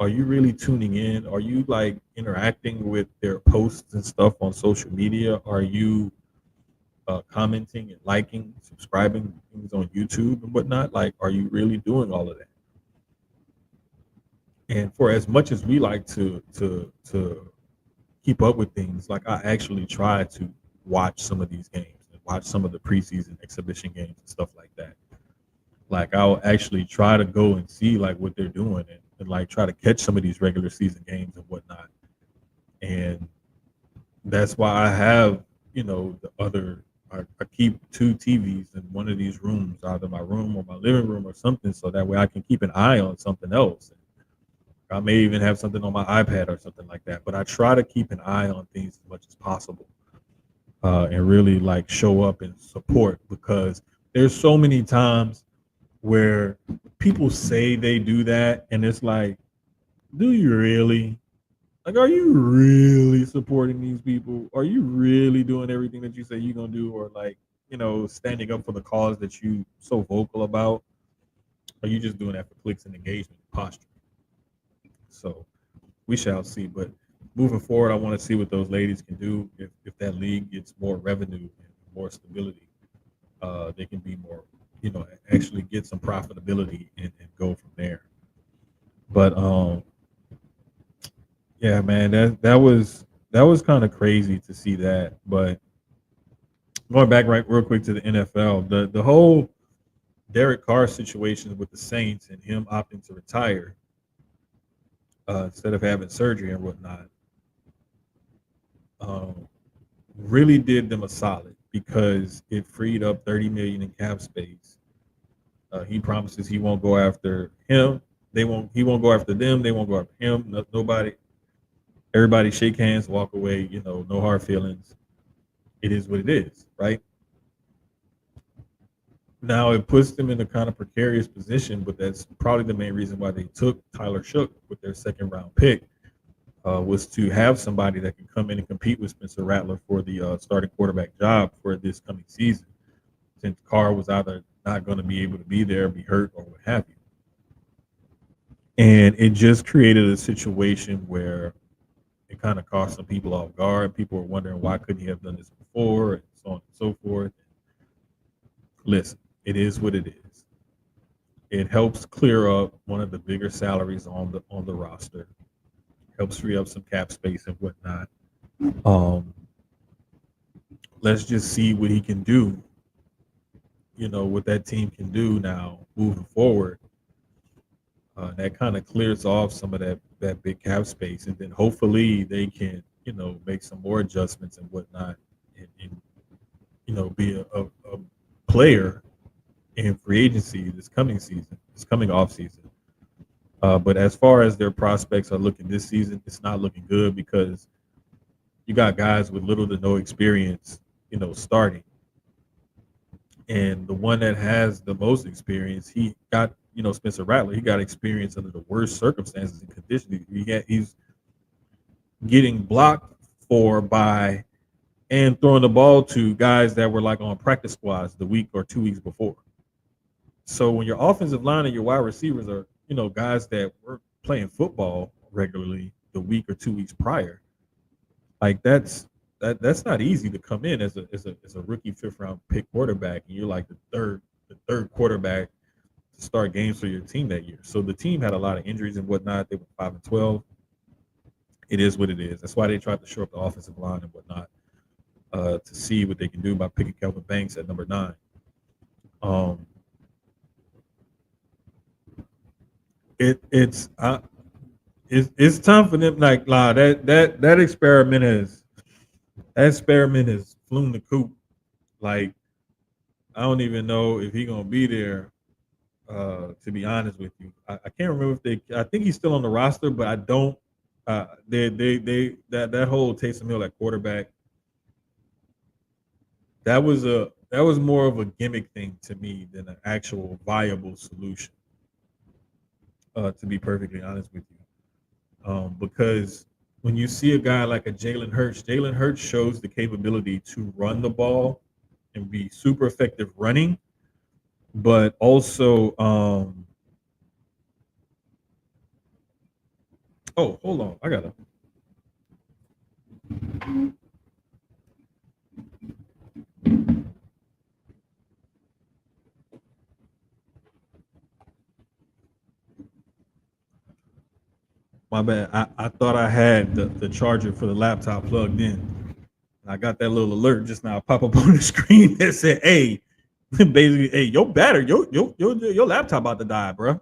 Are you really tuning in? Are you interacting with their posts and stuff on social media? Are you commenting and liking, subscribing things on YouTube and whatnot? Are you really doing all of that? And for as much as we like to keep up with things, I actually try to watch some of these games and watch some of the preseason exhibition games and stuff like that. I'll actually try to go and see what they're doing and try to catch some of these regular season games and whatnot. And that's why I have, the other I keep two TVs in one of these rooms, either my room or my living room or something, so that way I can keep an eye on something else. I may even have something on my iPad or something like that. But I try to keep an eye on things as much as possible, and really like show up and support, because there's so many times where people say they do that, and it's like, do you really? Like, are you really supporting these people? Are you really doing everything that you say you're gonna do, or like, standing up for the cause that you so vocal about? Are you just doing that for clicks and engagement and posture? So we shall see. But moving forward, I want to see what those ladies can do if that league gets more revenue and more stability. They can be more, actually get some profitability and go from there. But yeah, man, that was kind of crazy to see that. But going back right real quick to the NFL, the whole Derek Carr situation with the Saints and him opting to retire, instead of having surgery and whatnot, um, really did them a solid, because it freed up 30 million in cap space. He promises he won't go after him. They won't. He won't go after them. They won't go after him. Nobody. Everybody shake hands, walk away. No hard feelings. It is what it is, right? Now it puts them in a kind of precarious position, but that's probably the main reason why they took Tyler Shook with their second round pick, was to have somebody that can come in and compete with Spencer Rattler for the starting quarterback job for this coming season, since Carr was either not going to be able to be there, be hurt, or what have you. And it just created a situation where it kind of caught some people off guard. People were wondering, why couldn't he have done this before, and so on and so forth. Listen, it is what it is. It helps clear up one of the bigger salaries on the roster. Helps free up some cap space and whatnot. Um, let's just see what he can do. What that team can do now moving forward. That kind of clears off some of that big cap space, and then hopefully they can make some more adjustments and whatnot, and be a player in free agency this coming season, this coming off season. But as far as their prospects are looking this season, it's not looking good, because you got guys with little to no experience, starting. And the one that has the most experience, he got, Spencer Rattler, he got experience under the worst circumstances and conditions. He's getting blocked for by and throwing the ball to guys that were like on practice squads the week or 2 weeks before. So when your offensive line and your wide receivers are, guys that were playing football regularly the week or 2 weeks prior, like that's not easy to come in as a rookie fifth round pick quarterback, and you're like the third quarterback to start games for your team that year. So the team had a lot of injuries and whatnot. They were 5-12. It is what it is. That's why they tried to shore up the offensive line and whatnot, to see what they can do by picking Kelvin Banks at number 9. It's time for them. Like, that experiment has flown the coop. Like, I don't even know if he's gonna be there. To be honest with you, I can't remember if they. I think he's still on the roster, but I don't. That whole Taysom Hill at quarterback. That was more of a gimmick thing to me than an actual viable solution. To be perfectly honest with you, because when you see a guy like a Jalen Hurts shows the capability to run the ball and be super effective running, but also, oh, hold on, I gotta. My bad. I thought I had the charger for the laptop plugged in. I got that little alert just now pop up on the screen that said, "Hey, basically, hey, your battery, your laptop about to die, bro."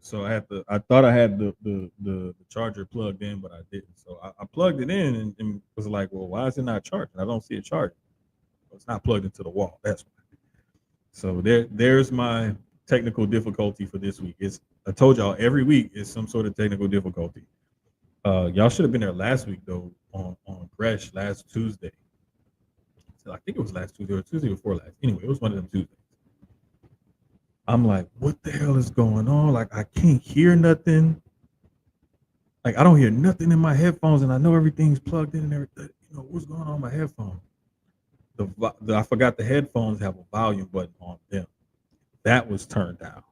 So I thought I had the charger plugged in, but I didn't. So I plugged it in, and was like, "Well, why is it not charging? I don't see it charging." It's not plugged into the wall. That's why. So there's my technical difficulty for this week. I told y'all every week is some sort of technical difficulty. Y'all should have been there last week though on Gresh last Tuesday. So I think it was last Tuesday or Tuesday before last. Anyway, it was one of them Tuesdays. I'm like, what the hell is going on? Like, I can't hear nothing. Like, I don't hear nothing in my headphones, and I know everything's plugged in and everything. You know, what's going on in my headphones? I forgot the headphones have a volume button on them. That was turned down.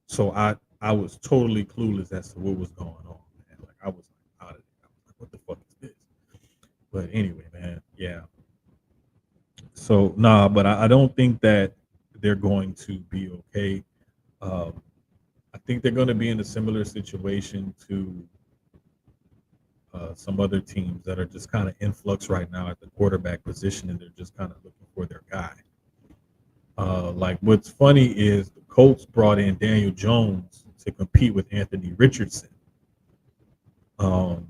So I was totally clueless as to what was going on, man. Like, I was out of it. I was like, what the fuck is this? But anyway, man, yeah. So, nah, but I don't think that they're going to be okay. I think they're going to be in a similar situation to some other teams that are just kind of in flux right now at the quarterback position, and they're just kind of looking for their guy. Like, what's funny is the Colts brought in Daniel Jones to compete with Anthony Richardson. You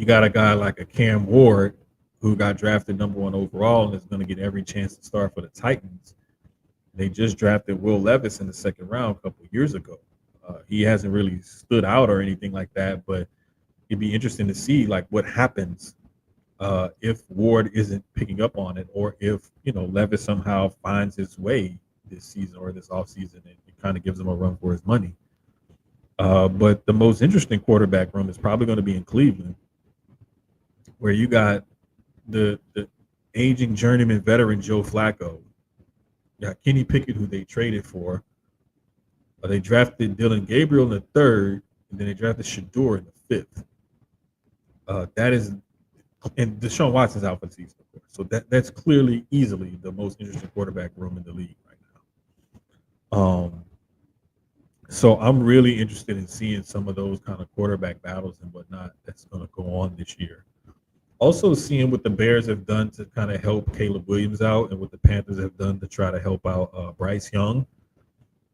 got a guy like a Cam Ward who got drafted #1 overall and is going to get every chance to start for the Titans. They just drafted Will Levis in the second round a couple of years ago. He hasn't really stood out or anything like that, but it'd be interesting to see like what happens if Ward isn't picking up on it, or if Levis somehow finds his way this season or this offseason and it kind of gives him a run for his money. But the most interesting quarterback room is probably going to be in Cleveland, where you got the aging journeyman veteran Joe Flacco. You got Kenny Pickett, who they traded for. They drafted Dylan Gabriel in the third, and then they drafted Shador in the fifth. That is, and Deshaun Watson's out for the season, of course. So that's clearly easily the most interesting quarterback room in the league right now. So I'm really interested in seeing some of those kind of quarterback battles and whatnot that's going to go on this year. Also seeing what the Bears have done to kind of help Caleb Williams out, and what the Panthers have done to try to help out Bryce Young.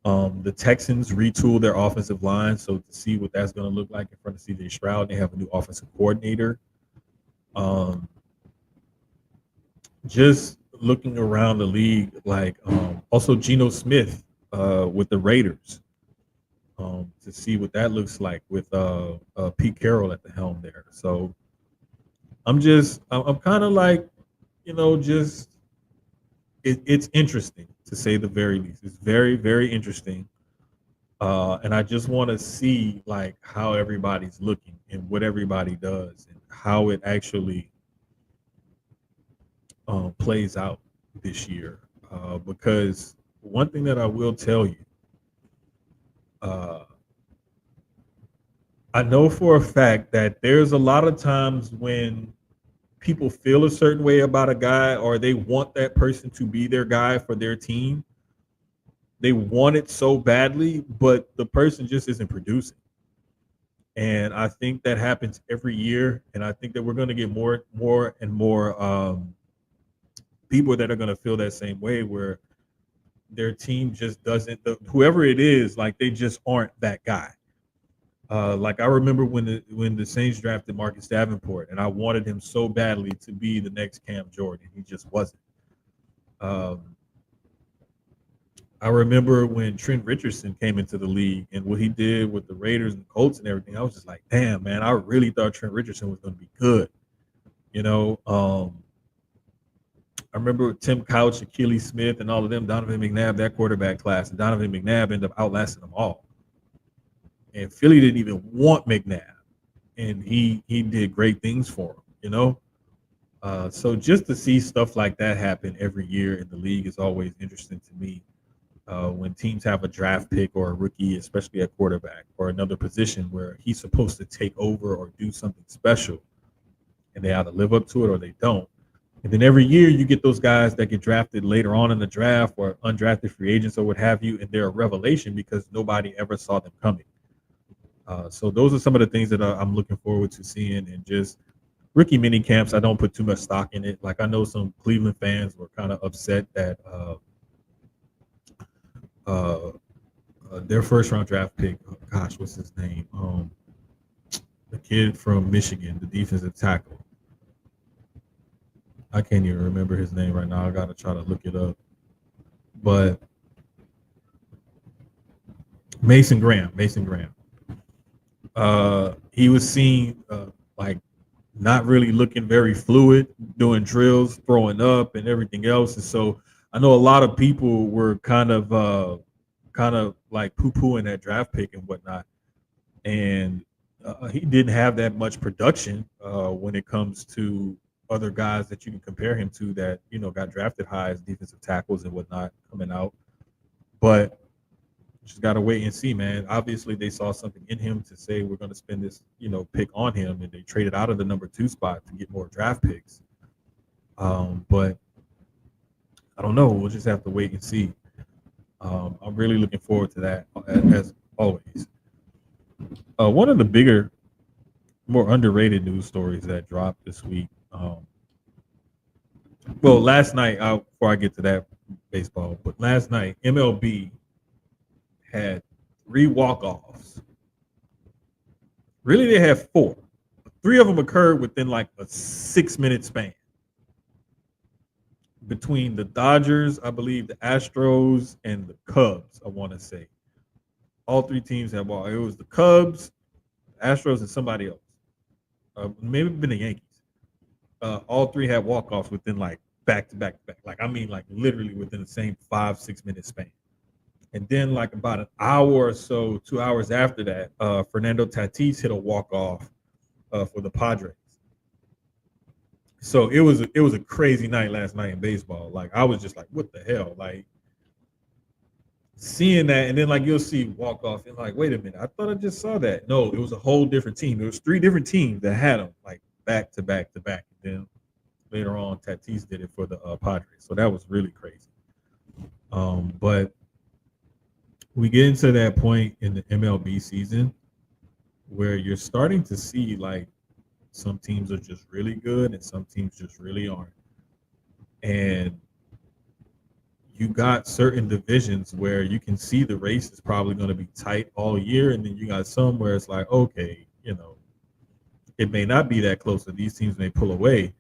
The Texans retooled their offensive line, so to see what that's going to look like in front of CJ Stroud. They have a new offensive coordinator. Just looking around the league, like also Geno Smith with the Raiders, to see what that looks like with Pete Carroll at the helm there. So I'm kind of like, just it's interesting to say the very least. It's very, very interesting. And I just want to see like how everybody's looking and what everybody does and how it actually plays out this year. Because one thing that I will tell you, I know for a fact that there's a lot of times when people feel a certain way about a guy, or they want that person to be their guy for their team. They want it so badly, but the person just isn't producing. And I think that happens every year. And I think that we're going to get more and more people that are going to feel that same way, where their team just doesn't, whoever it is, like they just aren't that guy. Like I remember when the Saints drafted Marcus Davenport, and I wanted him so badly to be the next Cam Jordan. He just wasn't. I remember when Trent Richardson came into the league and what he did with the Raiders and Colts and everything. I was just like, damn, man, I really thought Trent Richardson was going to be good. I remember Tim Couch, Achilles Smith, and all of them, Donovan McNabb, that quarterback class, and Donovan McNabb ended up outlasting them all. And Philly didn't even want McNabb, and he did great things for him, So just to see stuff like that happen every year in the league is always interesting to me. When teams have a draft pick or a rookie, especially at quarterback or another position where he's supposed to take over or do something special, and they either live up to it or they don't. And then every year you get those guys that get drafted later on in the draft, or undrafted free agents or what have you, and they're a revelation because nobody ever saw them coming. So those are some of the things that I'm looking forward to seeing. And just rookie mini camps, I don't put too much stock in it. Like I know some Cleveland fans were kind of upset that their first round draft pick, what's his name? The kid from Michigan, the defensive tackle. I can't even remember his name right now. I gotta try to look it up. But Mason Graham. He was seen like not really looking very fluid, doing drills, throwing up, and everything else. And so I know a lot of people were kind of like poo pooing that draft pick and whatnot. And he didn't have that much production when it comes to other guys that you can compare him to that got drafted high as defensive tackles and whatnot coming out. But just got to wait and see, man. Obviously, they saw something in him to say we're going to spend this, pick on him, and they traded out of the number 2 spot to get more draft picks. But I don't know. We'll just have to wait and see. I'm really looking forward to that, as always. One of the bigger, more underrated news stories that dropped this week. Well, last night, before I get to that baseball, but last night, MLB had 3 walk-offs. Really, they had 4. 3 of them occurred within like a 6-minute span. Between the Dodgers, I believe, the Astros, and the Cubs, I want to say. All 3 teams had walk. It was the Cubs, the Astros, and somebody else. Maybe been the Yankees. All 3 had walk-offs within like back to back. Like I mean, like literally within the same 5-6 minute span. And then like about an hour or so, 2 hours after that, Fernando Tatis hit a walk-off for the Padres. So it was a crazy night last night in baseball. Like I was just like, what the hell? Like seeing that, and then like you'll see walk-off and like, wait a minute, I thought I just saw that. No, it was a whole different team. It was 3 different teams that had them like back to back to back. And then later on, Tatis did it for the Padres. So that was really crazy. But we get into that point in the MLB season where you're starting to see like some teams are just really good and some teams just really aren't. And you got certain divisions where you can see the race is probably going to be tight all year. And then you got some where it's like, okay, it may not be that close, and these teams may pull away.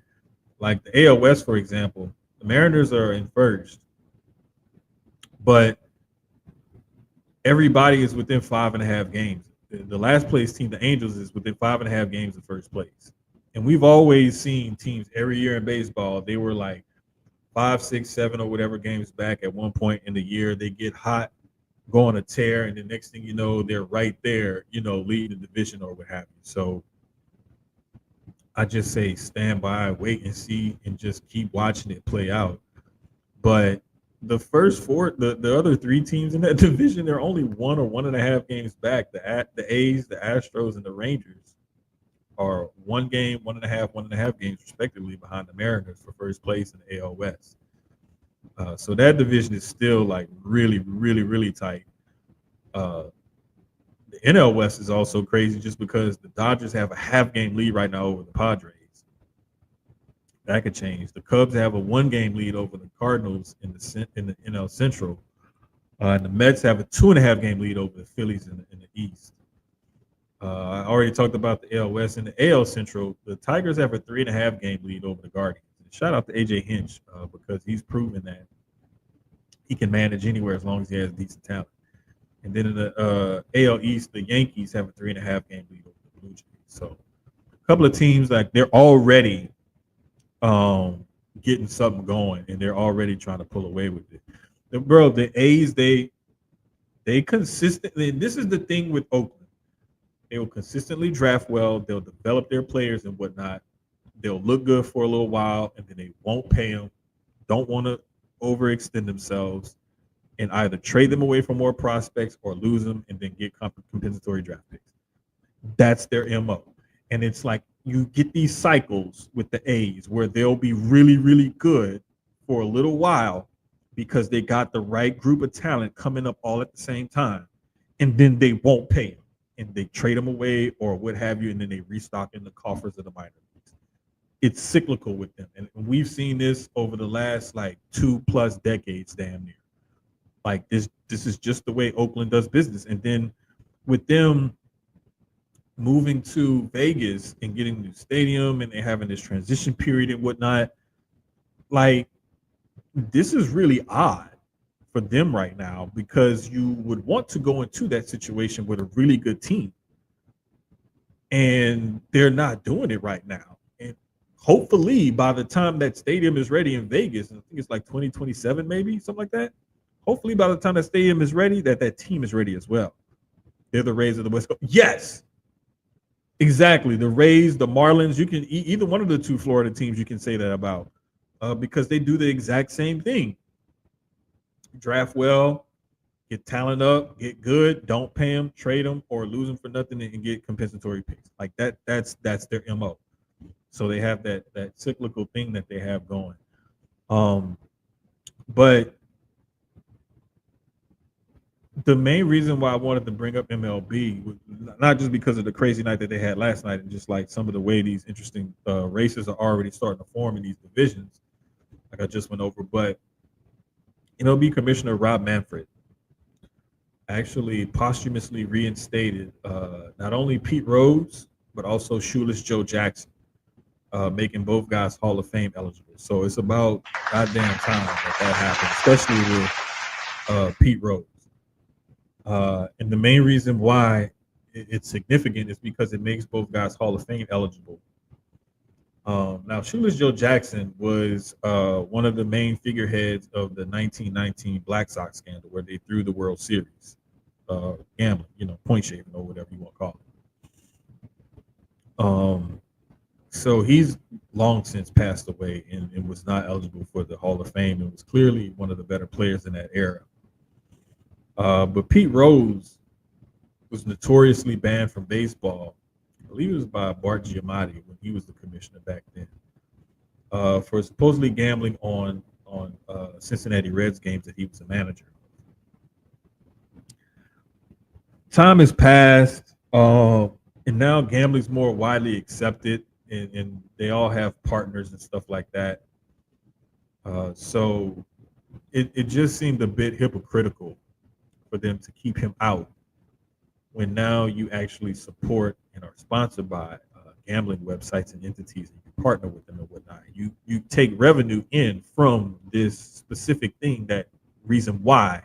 Like the AL West, for example, the Mariners are in first, but everybody is within 5.5 games. The last place team, the Angels, is within 5.5 games of first place. And we've always seen teams every year in baseball, they were like 5, 6, 7 or whatever games back at one point in the year. They get hot, go on a tear, and the next thing you know, they're right there, leading the division or what have you. So I just say stand by, wait and see, and just keep watching it play out. But the first 4, the other 3 teams in that division, they're only 1 or 1.5 games back. The A's, the Astros, and the Rangers are 1 game, 1.5 games respectively behind the Mariners for first place in the AL West. So that division is still like really, really, really tight. The NL West is also crazy just because the Dodgers have a half-game lead right now over the Padres. That could change. The Cubs have a 1-game lead over the Cardinals in the NL Central. And the Mets have a 2.5-game lead over the Phillies in the East. I already talked about the AL West. In the AL Central, the Tigers have a 3.5-game lead over the Guardians. Shout out to AJ Hinch because he's proven that he can manage anywhere as long as he has decent talent. And then in the AL East, the Yankees have a 3.5-game lead over the Blue Jays. So a couple of teams, like they're already getting something going, and they're already trying to pull away with it. The A's, they consistently, and this is the thing with Oakland, they will consistently draft well, they'll develop their players and whatnot, they'll look good for a little while, and then they won't pay them, don't want to overextend themselves, and either trade them away for more prospects or lose them and then get compensatory draft picks. That's their MO. And it's like you get these cycles with the A's where they'll be really, really good for a little while because they got the right group of talent coming up all at the same time. And then they won't pay them. And they trade them away or what have you, and then they restock in the coffers of the minor leagues. It's cyclical with them. And we've seen this over the last like 2+ decades, damn near. Like this is just the way Oakland does business. And then with them moving to Vegas and getting a new stadium and they're having this transition period and whatnot, like this is really odd for them right now because you would want to go into that situation with a really good team, and they're not doing it right now. And hopefully, by the time that stadium is ready in Vegas, I think it's like 2027, maybe something like that. Hopefully, by the time that stadium is ready, that team is ready as well. They're the Rays of the West Coast. Yes, exactly. The Rays, the Marlins. You can either one of the two Florida teams. You can say that about because they do the exact same thing. Draft well, get talent up, get good, don't pay them, trade them, or lose them for nothing and get compensatory picks. Like that. That's their MO. So they have that cyclical thing that they have going. But the main reason why I wanted to bring up MLB, not just because of the crazy night that they had last night, and just like some of the way these interesting races are already starting to form in these divisions, like I just went over, but MLB Commissioner Rob Manfred actually posthumously reinstated not only Pete Rose, but also Shoeless Joe Jackson, making both guys Hall of Fame eligible. So it's about goddamn time that happened, especially with Pete Rose. And the main reason why it's significant is because it makes both guys Hall of Fame eligible. Now, Shoeless Joe Jackson was one of the main figureheads of the 1919 Black Sox scandal, where they threw the World Series, gambling, point shaving or whatever you want to call it. So he's long since passed away and was not eligible for the Hall of Fame and was clearly one of the better players in that era. But Pete Rose was notoriously banned from baseball. I believe it was by Bart Giamatti when he was the commissioner back then, for supposedly gambling on Cincinnati Reds games that he was a manager. Time has passed, and now gambling's more widely accepted, and they all have partners and stuff like that. So it just seemed a bit hypocritical for them to keep him out when now you actually support and are sponsored by gambling websites and entities, and you partner with them and whatnot. You take revenue in from this specific thing, that reason why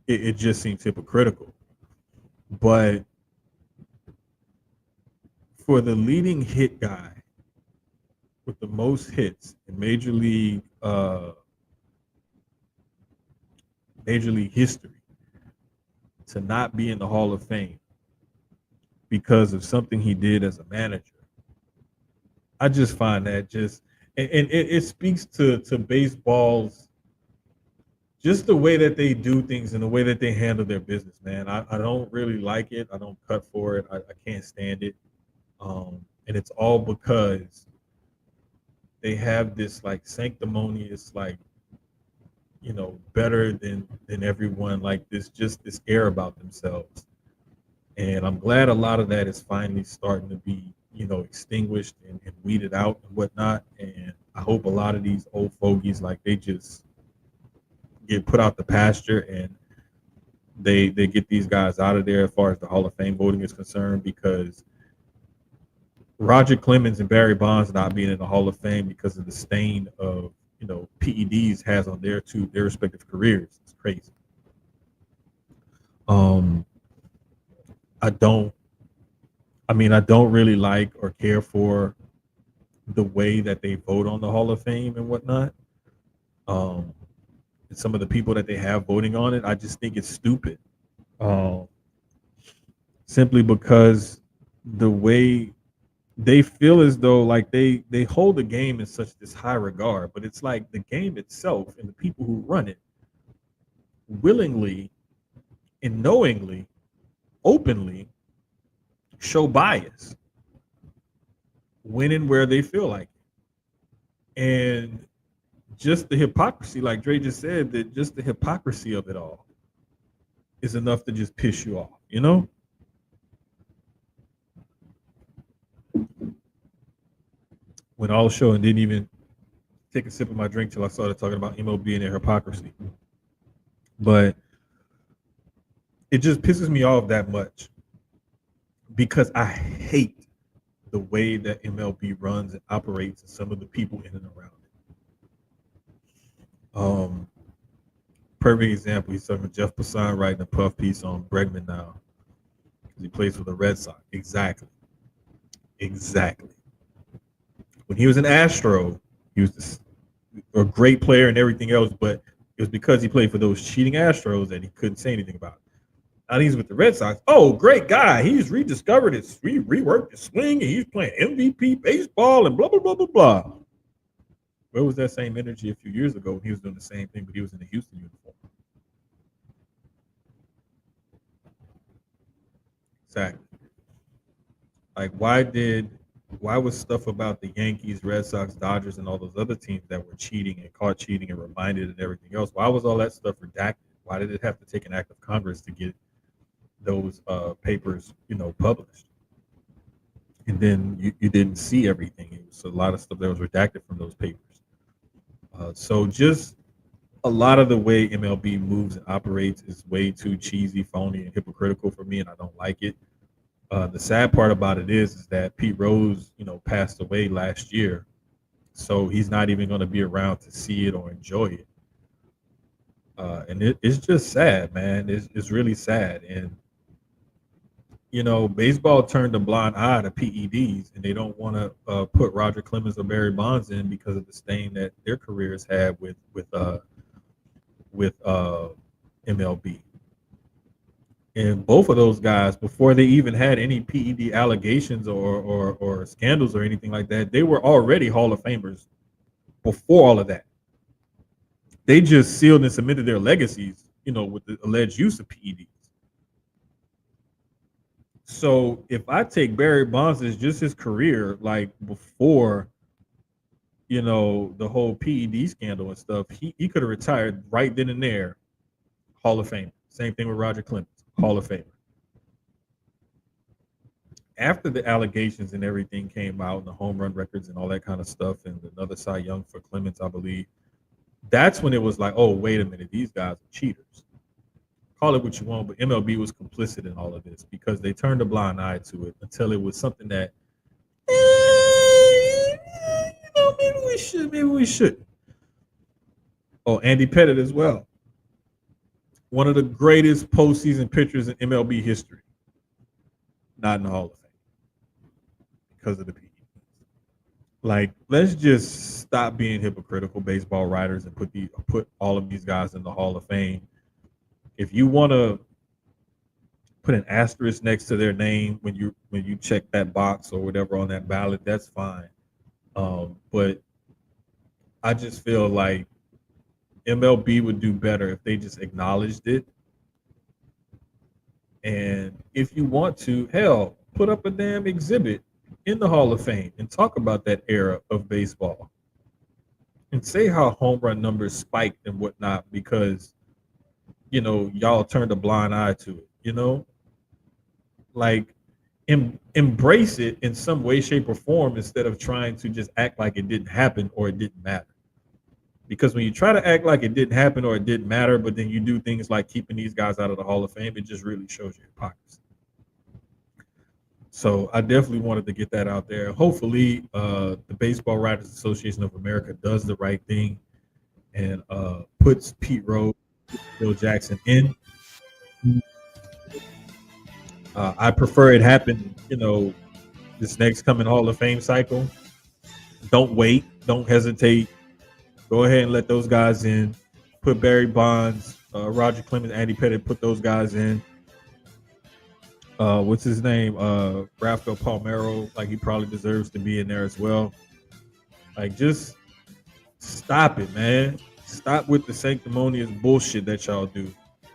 it just seems hypocritical. But for the leading hit guy with the most hits in Major League history to not be in the Hall of Fame because of something he did as a manager, I just find that and it speaks to baseball's, just the way that they do things and the way that they handle their business, man. I don't really like it. I don't cut for it. I can't stand it. And it's all because they have this like sanctimonious, like, better than everyone, like this air about themselves. And I'm glad a lot of that is finally starting to be, extinguished and weeded out and whatnot. And I hope a lot of these old fogies, like, they just get put out the pasture and they get these guys out of there as far as the Hall of Fame voting is concerned, because Roger Clemens and Barry Bonds not being in the Hall of Fame because of the stain of PEDs has on their respective careers. It's crazy. I don't really like or care for the way that they vote on the Hall of Fame and whatnot. And some of the people that they have voting on it, I just think it's stupid. Simply because the way they feel as though like they hold the game in such this high regard, but it's like the game itself and the people who run it willingly and knowingly, openly show bias when and where they feel like it. And just the hypocrisy, like Dre just said, that just the hypocrisy of it all is enough to just piss you off, When all show and didn't even take a sip of my drink till I started talking about MLB and their hypocrisy. But it just pisses me off that much because I hate the way that MLB runs and operates and some of the people in and around it. Perfect example. He's talking Jeff Passan writing a puff piece on Bregman now because he plays for the Red Sox. Exactly. When he was an Astro, he was a great player and everything else, but it was because he played for those cheating Astros that he couldn't say anything about it. Now he's with the Red Sox. Oh, great guy. He's rediscovered his, reworked his swing, and he's playing MVP baseball and blah, blah, blah, blah, blah. Where was that same energy a few years ago when he was doing the same thing, but he was in the Houston uniform? Exactly. Like, why was stuff about the Yankees, Red Sox, Dodgers, and all those other teams that were cheating and caught cheating and reminded and everything else? Why was all that stuff redacted? Why did it have to take an act of Congress to get those papers, published? And then you didn't see everything. It was a lot of stuff that was redacted from those papers. So just a lot of the way MLB moves and operates is way too cheesy, phony, and hypocritical for me, and I don't like it. The sad part about it is that Pete Rose, passed away last year, so he's not even going to be around to see it or enjoy it. And it's just sad, man. It's really sad. And baseball turned a blind eye to PEDs, and they don't want to put Roger Clemens or Barry Bonds in because of the stain that their careers had with MLB. And both of those guys, before they even had any PED allegations or scandals or anything like that, they were already Hall of Famers before all of that. They just sealed and cemented their legacies, with the alleged use of PEDs. So if I take Barry Bonds as just his career, like before, the whole PED scandal and stuff, he could have retired right then and there, Hall of Fame. Same thing with Roger Clemens, Hall of Famer. After the allegations and everything came out, and the home run records and all that kind of stuff, and another Cy Young for Clemens, I believe, that's when it was like, oh, wait a minute, these guys are cheaters. Call it what you want, but MLB was complicit in all of this because they turned a blind eye to it until it was something that, maybe we shouldn't. Oh, Andy Pettitte as well. One of the greatest postseason pitchers in MLB history. Not in the Hall of Fame because of the PEDs. Like, let's just stop being hypocritical, baseball writers, and put all of these guys in the Hall of Fame. If you want to put an asterisk next to their name when you check that box or whatever on that ballot, that's fine. But I just feel like MLB would do better if they just acknowledged it. And if you want to, hell, put up a damn exhibit in the Hall of Fame and talk about that era of baseball and say how home run numbers spiked and whatnot because y'all turned a blind eye to it, like embrace it in some way, shape, or form instead of trying to just act like it didn't happen or it didn't matter. Because when you try to act like it didn't happen or it didn't matter, but then you do things like keeping these guys out of the Hall of Fame, it just really shows your hypocrisy. So I definitely wanted to get that out there. Hopefully, the Baseball Writers Association of America does the right thing and puts Pete Rose, Bill Jackson in. I prefer it happen, this next coming Hall of Fame cycle. Don't wait. Don't hesitate. Go ahead and let those guys in. Put Barry Bonds, Roger Clemens, Andy Pettitte, put those guys in. What's his name? Rafael Palmeiro, like he probably deserves to be in there as well. Like, just stop it, man. Stop with the sanctimonious bullshit that y'all do.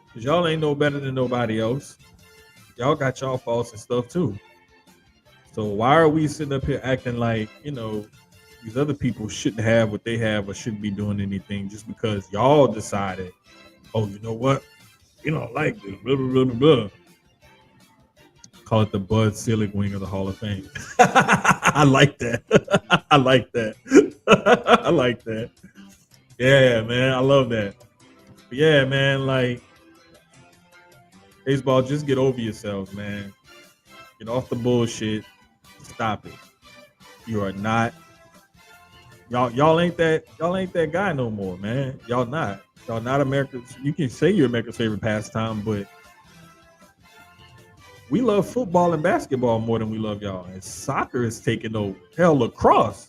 Because y'all ain't no better than nobody else. Y'all got y'all faults and stuff too. So why are we sitting up here acting like, these other people shouldn't have what they have or shouldn't be doing anything just because y'all decided, oh, you know what? You don't like this, blah, blah, blah, blah. Call it the Bud Selig wing of the Hall of Fame. I like that. I like that. I like that. Yeah, man. I love that. But yeah, man, like, baseball, just get over yourselves, man. Get off the bullshit. Stop it. You are not. Y'all ain't that guy no more, man. Y'all not America's. You can say you're America's favorite pastime, but we love football and basketball more than we love y'all. And soccer is taking over. Hell, lacrosse.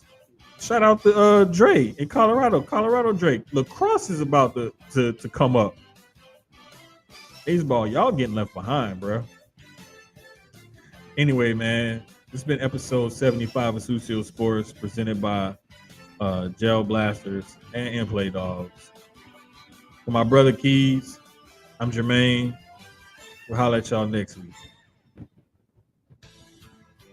Shout out to Dre in Colorado Drake. Lacrosse is about to come up. Baseball, y'all getting left behind, bro. Anyway, man, this has been episode 75 of Sucio Sports, presented by Gel Blasters and Inplay Dogs. For my brother Keyz, I'm Jermaine. We'll holler at y'all next week.